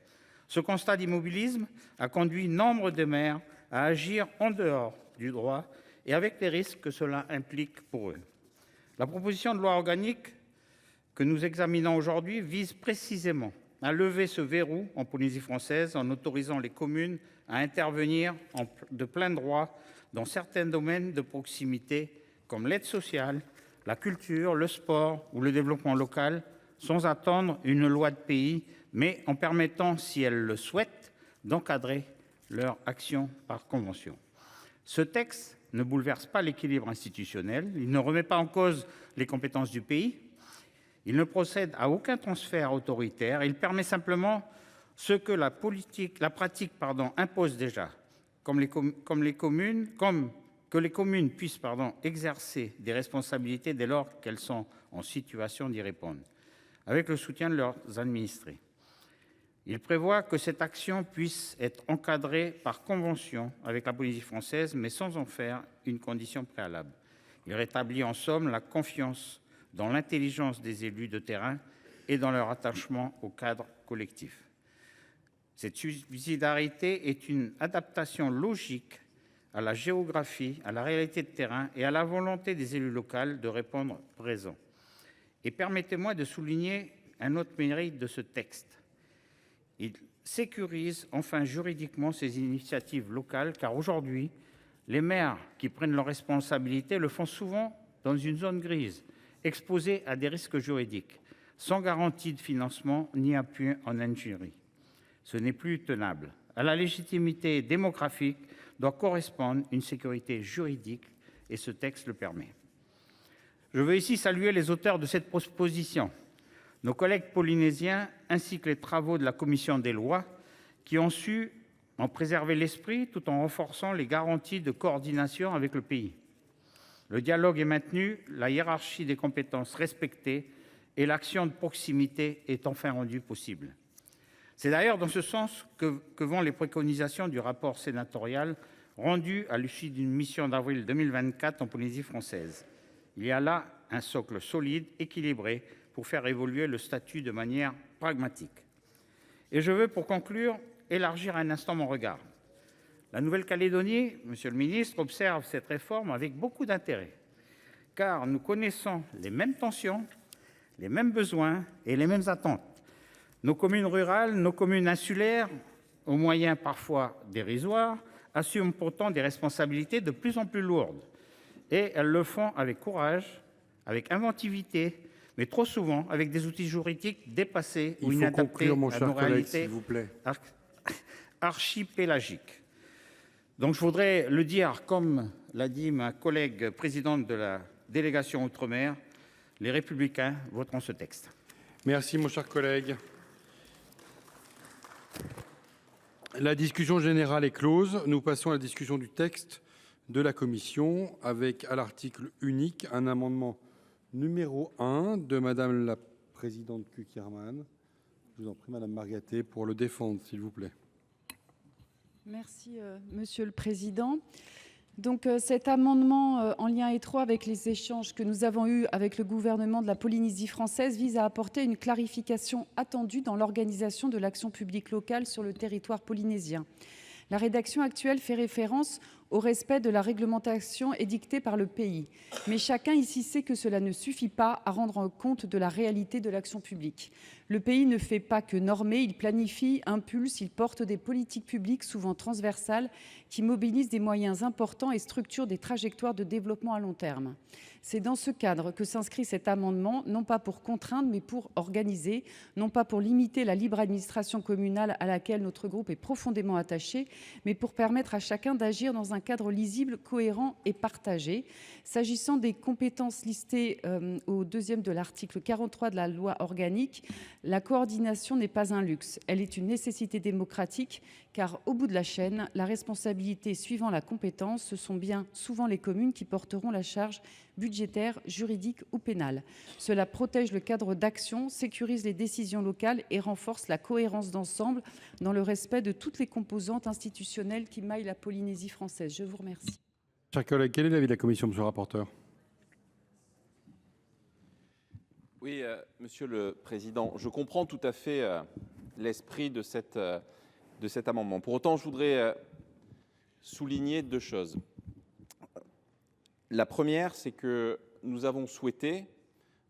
Ce constat d'immobilisme a conduit nombre de maires à agir en dehors du droit et avec les risques que cela implique pour eux. La proposition de loi organique que nous examinons aujourd'hui vise précisément à lever ce verrou en Polynésie française en autorisant les communes à intervenir de plein droit dans certains domaines de proximité comme l'aide sociale, la culture, le sport ou le développement local, sans attendre une loi de pays, mais en permettant, si elles le souhaitent, d'encadrer leur action par convention. Ce texte ne bouleverse pas l'équilibre institutionnel, il ne remet pas en cause les compétences du pays, il ne procède à aucun transfert autoritaire, il permet simplement ce que la pratique impose déjà, que les communes puissent exercer des responsabilités dès lors qu'elles sont en situation d'y répondre, avec le soutien de leurs administrés. Il prévoit que cette action puisse être encadrée par convention avec la Polynésie française, mais sans en faire une condition préalable. Il rétablit en somme la confiance dans l'intelligence des élus de terrain et dans leur attachement au cadre collectif. Cette subsidiarité est une adaptation logique à la géographie, à la réalité de terrain et à la volonté des élus locaux de répondre présent. Et permettez-moi de souligner un autre mérite de ce texte. Il sécurise enfin juridiquement ces initiatives locales, car aujourd'hui, les maires qui prennent leurs responsabilités le font souvent dans une zone grise, exposés à des risques juridiques, sans garantie de financement ni appui en ingénierie. Ce n'est plus tenable. À la légitimité démographique doit correspondre une sécurité juridique, et ce texte le permet. Je veux ici saluer les auteurs de cette proposition, nos collègues polynésiens, ainsi que les travaux de la commission des lois, qui ont su en préserver l'esprit tout en renforçant les garanties de coordination avec le pays. Le dialogue est maintenu, la hiérarchie des compétences respectée et l'action de proximité est enfin rendue possible. C'est d'ailleurs dans ce sens que vont les préconisations du rapport sénatorial rendu à l'issue d'une mission d'avril 2024 en Polynésie française. Il y a là un socle solide, équilibré, pour faire évoluer le statut de manière pragmatique. Et je veux, pour conclure, élargir un instant mon regard. La Nouvelle-Calédonie, monsieur le ministre, observe cette réforme avec beaucoup d'intérêt, car nous connaissons les mêmes tensions, les mêmes besoins et les mêmes attentes. Nos communes rurales, nos communes insulaires, aux moyens parfois dérisoires, assument pourtant des responsabilités de plus en plus lourdes. Et elles le font avec courage, avec inventivité, mais trop souvent avec des outils juridiques dépassés ou inadaptés à nos réalités archipélagiques. Donc je voudrais le dire, comme l'a dit ma collègue présidente de la délégation Outre-mer, les Républicains voteront ce texte. Merci, mon cher collègue. La discussion générale est close. Nous passons à la discussion du texte de la commission avec, à l'article unique, un amendement numéro 1 de Madame la présidente Cukierman. Je vous en prie, Madame Margaté, pour le défendre, s'il vous plaît. Merci, Monsieur le Président. Donc, cet amendement, en lien étroit avec les échanges que nous avons eus avec le gouvernement de la Polynésie française, vise à apporter une clarification attendue dans l'organisation de l'action publique locale sur le territoire polynésien. La rédaction actuelle fait référence au respect de la réglementation édictée par le pays. Mais chacun ici sait que cela ne suffit pas à rendre compte de la réalité de l'action publique. Le pays ne fait pas que normer, il planifie, impulse, il porte des politiques publiques souvent transversales qui mobilisent des moyens importants et structurent des trajectoires de développement à long terme. C'est dans ce cadre que s'inscrit cet amendement, non pas pour contraindre, mais pour organiser, non pas pour limiter la libre administration communale à laquelle notre groupe est profondément attaché, mais pour permettre à chacun d'agir dans un cadre lisible, cohérent et partagé. S'agissant des compétences listées au 2e de l'article 43 de la loi organique, la coordination n'est pas un luxe, elle est une nécessité démocratique, car au bout de la chaîne, la responsabilité suivant la compétence, ce sont bien souvent les communes qui porteront la charge budgétaire, juridique ou pénale. Cela protège le cadre d'action, sécurise les décisions locales et renforce la cohérence d'ensemble dans le respect de toutes les composantes institutionnelles qui maillent la Polynésie française. Je vous remercie. Chers collègues, quel est l'avis de la commission, monsieur le rapporteur? Oui, Monsieur le Président, je comprends tout à fait l'esprit de cet amendement. Pour autant, je voudrais souligner 2 choses. La première, c'est que nous avons souhaité,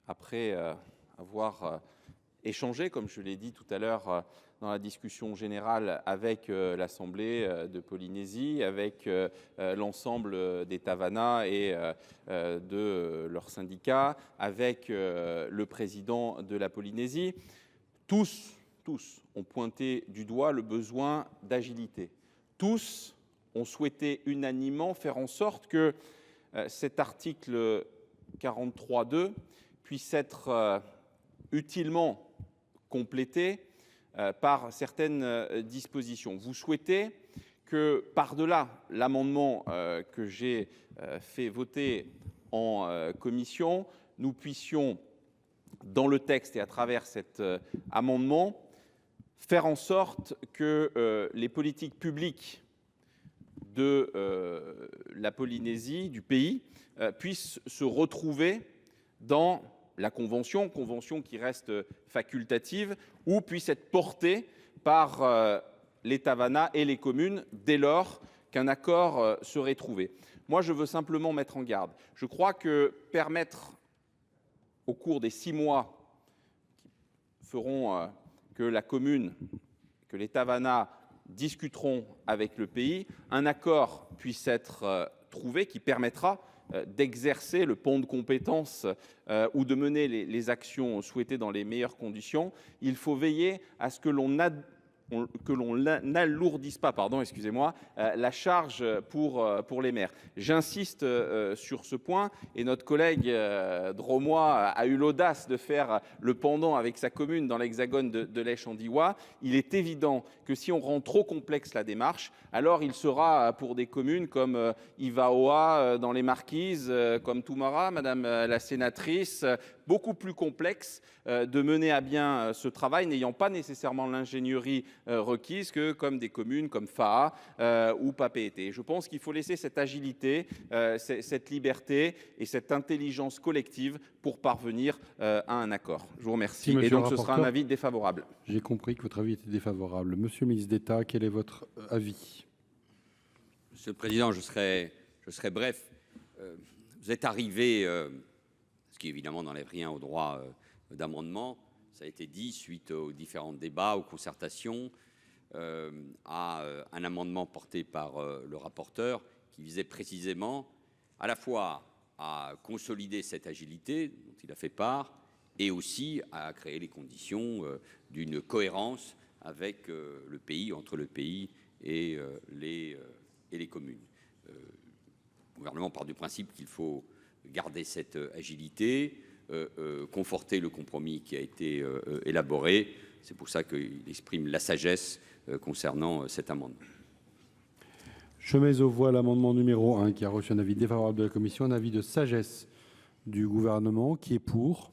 après avoir échangé, comme je l'ai dit tout à l'heure dans la discussion générale, avec l'Assemblée de Polynésie, avec l'ensemble des Tavana et de leurs syndicats, avec le président de la Polynésie, tous ont pointé du doigt le besoin d'agilité. Tous ont souhaité unanimement faire en sorte que cet article 43.2 puisse être utilement complété par certaines dispositions. Vous souhaitez que, par-delà l'amendement que j'ai fait voter en commission, nous puissions, dans le texte et à travers cet amendement, faire en sorte que les politiques publiques de la Polynésie, du pays, puissent se retrouver dans la convention qui reste facultative, ou puisse être portée par les Tavana et les communes dès lors qu'un accord serait trouvé. Moi, je veux simplement mettre en garde. Je crois que permettre, au cours des 6 mois qui feront que la commune, que les Tavana discuteront avec le pays, un accord puisse être trouvé qui permettra d'exercer le pont de compétences ou de mener les actions souhaitées dans les meilleures conditions. Il faut veiller à ce que l'on n'alourdisse pas la charge pour les maires. J'insiste sur ce point, et notre collègue Dromois a eu l'audace de faire le pendant avec sa commune dans l'hexagone de Lèche-en-Diois. Il est évident que si on rend trop complexe la démarche, alors il sera pour des communes comme Ivaoa dans les Marquises, comme Toumara, Madame la sénatrice, beaucoup plus complexe de mener à bien ce travail, n'ayant pas nécessairement l'ingénierie requise que comme des communes comme Faa ou Papeete. Je pense qu'il faut laisser cette agilité, cette liberté et cette intelligence collective pour parvenir à un accord. Je vous remercie. Et donc ce sera un avis défavorable. J'ai compris que votre avis était défavorable. Monsieur le ministre d'État, quel est votre avis? Monsieur le Président, je serai bref. Vous êtes arrivé, ce qui évidemment n'enlève rien au droit d'amendement, ça a été dit suite aux différents débats, aux concertations, à un amendement porté par le rapporteur qui visait précisément à la fois à consolider cette agilité dont il a fait part et aussi à créer les conditions d'une cohérence avec le pays, entre le pays et les communes. Le gouvernement part du principe qu'il faut garder cette agilité, conforter le compromis qui a été élaboré. C'est pour ça qu'il exprime la sagesse concernant cet amendement. Je mets aux voix l'amendement numéro 1 qui a reçu un avis défavorable de la commission, un avis de sagesse du gouvernement. Qui est pour?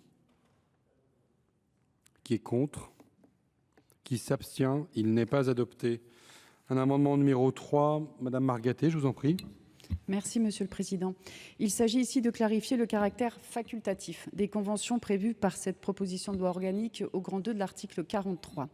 Qui est contre? Qui s'abstient? Il n'est pas adopté. Un amendement numéro 3, Madame Margaté, je vous en prie. Merci, Monsieur le Président. Il s'agit ici de clarifier le caractère facultatif des conventions prévues par cette proposition de loi organique au grand 2 de l'article 43.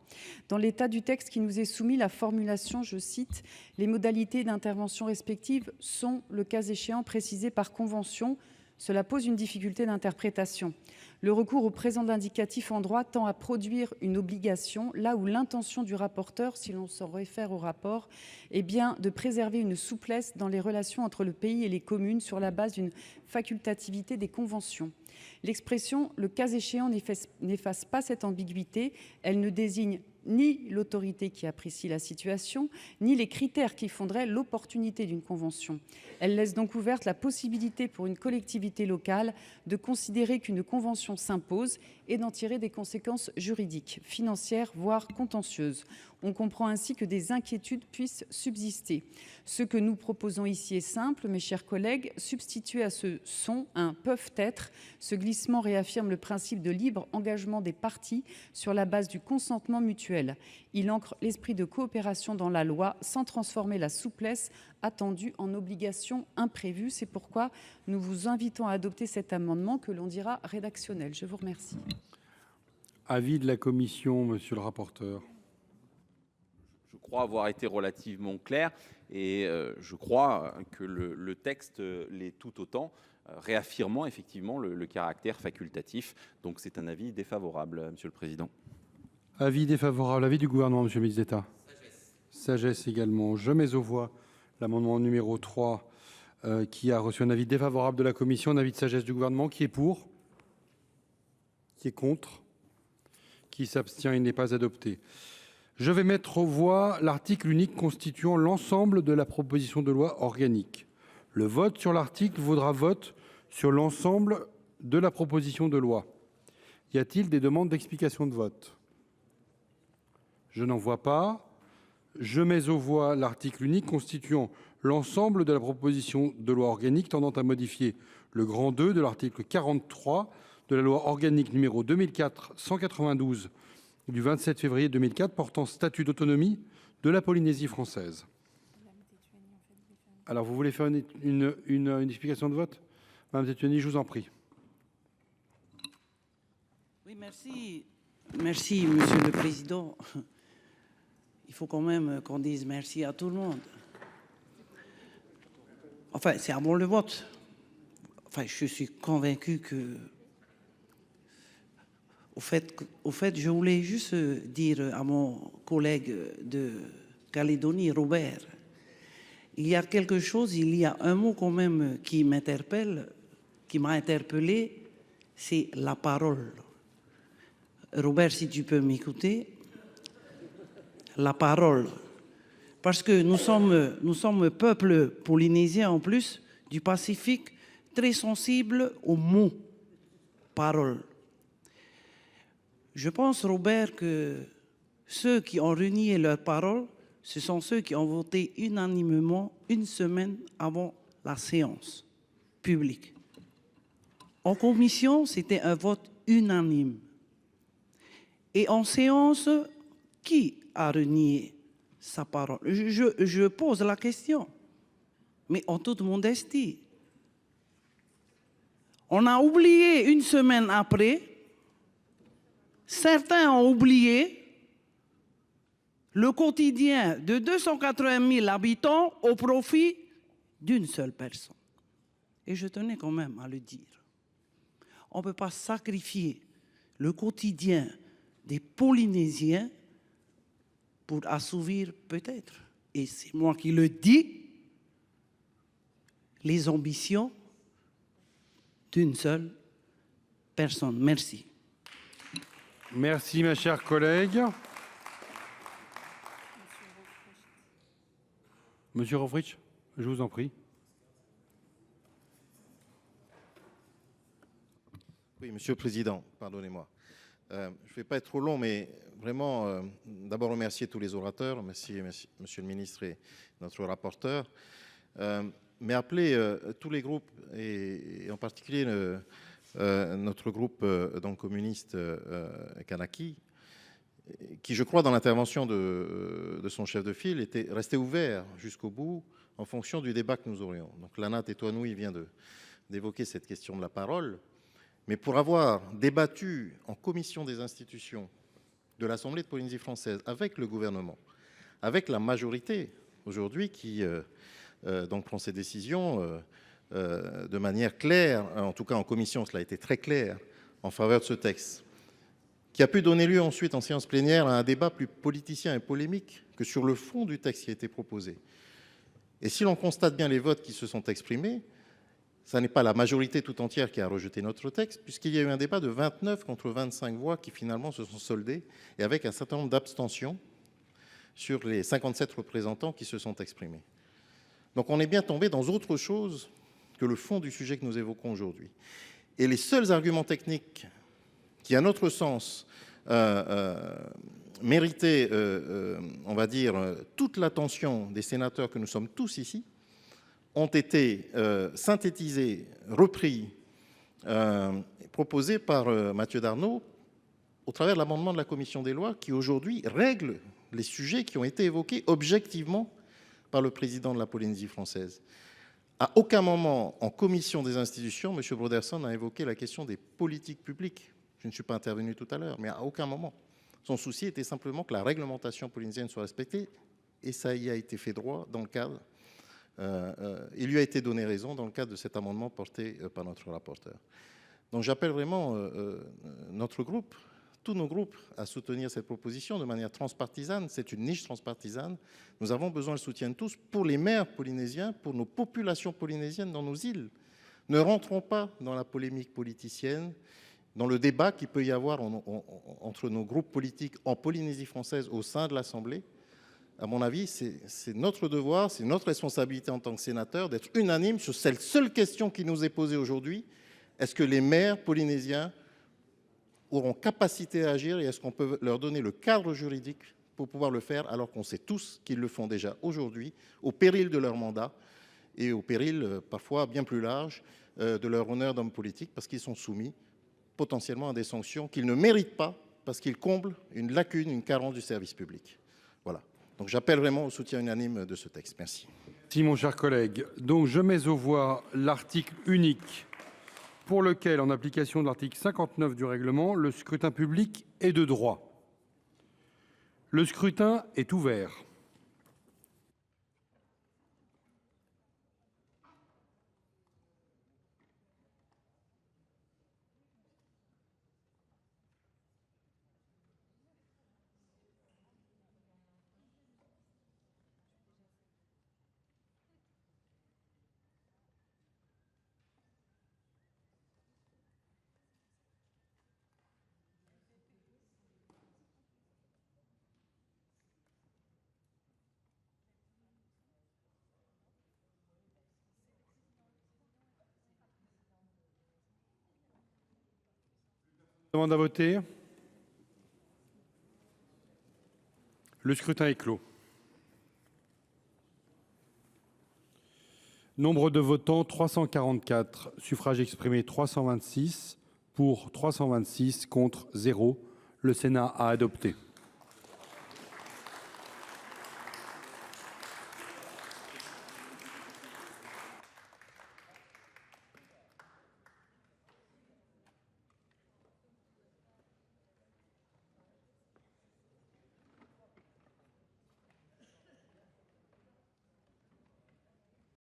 Dans l'état du texte qui nous est soumis, la formulation, je cite, « Les modalités d'intervention respectives sont, le cas échéant, précisées par convention Cela pose une difficulté d'interprétation. Le recours au présent indicatif en droit tend à produire une obligation, là où l'intention du rapporteur, si l'on s'en réfère au rapport, est bien de préserver une souplesse dans les relations entre le pays et les communes sur la base d'une facultativité des conventions. L'expression « le cas échéant » n'efface pas cette ambiguïté. Elle ne désigne ni l'autorité qui apprécie la situation, ni les critères qui fonderaient l'opportunité d'une convention. Elle laisse donc ouverte la possibilité pour une collectivité locale de considérer qu'une convention s'impose et d'en tirer des conséquences juridiques, financières, voire contentieuses. On comprend ainsi que des inquiétudes puissent subsister. Ce que nous proposons ici est simple, mes chers collègues, substituer à ce sont un peuvent être. Ce glissement réaffirme le principe de libre engagement des parties sur la base du consentement mutuel. Il ancre l'esprit de coopération dans la loi sans transformer la souplesse attendue en obligation imprévue. C'est pourquoi nous vous invitons à adopter cet amendement que l'on dira rédactionnel. Je vous remercie. Avis de la commission, monsieur le rapporteur. Je crois avoir été relativement clair et je crois que le texte l'est tout autant, réaffirmant effectivement le caractère facultatif. Donc c'est un avis défavorable, Monsieur le Président. Avis défavorable. Avis du gouvernement, monsieur le ministre d'État. Sagesse également. Je mets aux voix l'amendement numéro 3 qui a reçu un avis défavorable de la commission, un avis de sagesse du gouvernement. Qui est pour? Qui est contre? Qui s'abstient? Il n'est pas adopté. Je vais mettre aux voix l'article unique constituant l'ensemble de la proposition de loi organique. Le vote sur l'article vaudra vote sur l'ensemble de la proposition de loi. Y a-t-il des demandes d'explication de vote? Je n'en vois pas. Je mets aux voix l'article unique constituant l'ensemble de la proposition de loi organique tendant à modifier le grand 2 de l'article 43 de la loi organique numéro 2004-192 du 27 février 2004 portant statut d'autonomie de la Polynésie française. Alors, vous voulez faire une explication de vote? Madame Tétuani, je vous en prie. Oui, merci. Merci, Monsieur le Président. Il faut quand même qu'on dise merci à tout le monde. Enfin, c'est avant le vote. Enfin, je suis convaincu que... Au fait, je voulais juste dire à mon collègue de Calédonie, Robert, il y a quelque chose, il y a un mot quand même qui m'interpelle, qui m'a interpellé, c'est la parole. Robert, si tu peux m'écouter, la parole. Parce que nous sommes peuple polynésien en plus du Pacifique, très sensible aux mots, parole. Je pense, Robert, que ceux qui ont renié leurs paroles, ce sont ceux qui ont voté unanimement une semaine avant la séance publique. En commission, c'était un vote unanime. Et en séance, qui a renié sa parole? Je pose la question, mais en toute modestie. On a oublié une semaine après. Certains ont oublié le quotidien de 280 000 habitants au profit d'une seule personne. Et je tenais quand même à le dire. On ne peut pas sacrifier le quotidien des Polynésiens pour assouvir peut-être, et c'est moi qui le dis, les ambitions d'une seule personne. Merci. Merci, ma chère collègue. Monsieur Rovritch, je vous en prie. Oui, Monsieur le Président, pardonnez-moi. Je ne vais pas être trop long, mais vraiment, d'abord remercier tous les orateurs, merci Monsieur le Ministre et notre rapporteur, mais appeler tous les groupes, et en particulier notre groupe donc communiste Kanaki, qui, je crois, dans l'intervention de son chef de file, était resté ouvert jusqu'au bout en fonction du débat que nous aurions. Donc Lana Tetuanui vient d'évoquer cette question de la parole, mais pour avoir débattu en commission des institutions de l'Assemblée de Polynésie française avec le gouvernement, avec la majorité aujourd'hui qui donc prend ses décisions de manière claire, en tout cas en commission, cela a été très clair, en faveur de ce texte, qui a pu donner lieu ensuite en séance plénière à un débat plus politicien et polémique que sur le fond du texte qui a été proposé. Et si l'on constate bien les votes qui se sont exprimés, ce n'est pas la majorité tout entière qui a rejeté notre texte, puisqu'il y a eu un débat de 29 contre 25 voix qui finalement se sont soldées, et avec un certain nombre d'abstentions sur les 57 représentants qui se sont exprimés. Donc on est bien tombé dans autre chose que le fond du sujet que nous évoquons aujourd'hui. Et les seuls arguments techniques qui, à notre sens, méritaient, on va dire, toute l'attention des sénateurs que nous sommes tous ici, ont été synthétisés, repris, proposés par Mathieu Darnaud au travers de l'amendement de la commission des lois qui aujourd'hui règle les sujets qui ont été évoqués objectivement par le président de la Polynésie française. À aucun moment en commission des institutions, M. Broderson n'a évoqué la question des politiques publiques. Je ne suis pas intervenu tout à l'heure, mais à aucun moment. Son souci était simplement que la réglementation polynésienne soit respectée, et ça y a été fait droit dans le cadre. Il lui a été donné raison dans le cadre de cet amendement porté par notre rapporteur. Donc j'appelle vraiment notre groupe, tous nos groupes, à soutenir cette proposition de manière transpartisane. C'est une niche transpartisane. Nous avons besoin de soutien de tous pour les maires polynésiens, pour nos populations polynésiennes dans nos îles. Ne rentrons pas dans la polémique politicienne, dans le débat qu'il peut y avoir entre nos groupes politiques en Polynésie française au sein de l'Assemblée. À mon avis, c'est notre devoir, c'est notre responsabilité en tant que sénateur d'être unanime sur cette seule question qui nous est posée aujourd'hui. Est-ce que les maires polynésiens auront capacité à agir et est-ce qu'on peut leur donner le cadre juridique pour pouvoir le faire alors qu'on sait tous qu'ils le font déjà aujourd'hui au péril de leur mandat et au péril parfois bien plus large de leur honneur d'homme politique parce qu'ils sont soumis potentiellement à des sanctions qu'ils ne méritent pas parce qu'ils comblent une lacune, une carence du service public. Voilà. Donc j'appelle vraiment au soutien unanime de ce texte. Merci. Merci mon cher collègue. Donc je mets aux voix l'article unique pour lequel, en application de l'article 59 du règlement, le scrutin public est de droit. Le scrutin est ouvert. Demande à voter. Le scrutin est clos. Nombre de votants 344, suffrages exprimés 326, pour 326, contre 0. Le Sénat a adopté.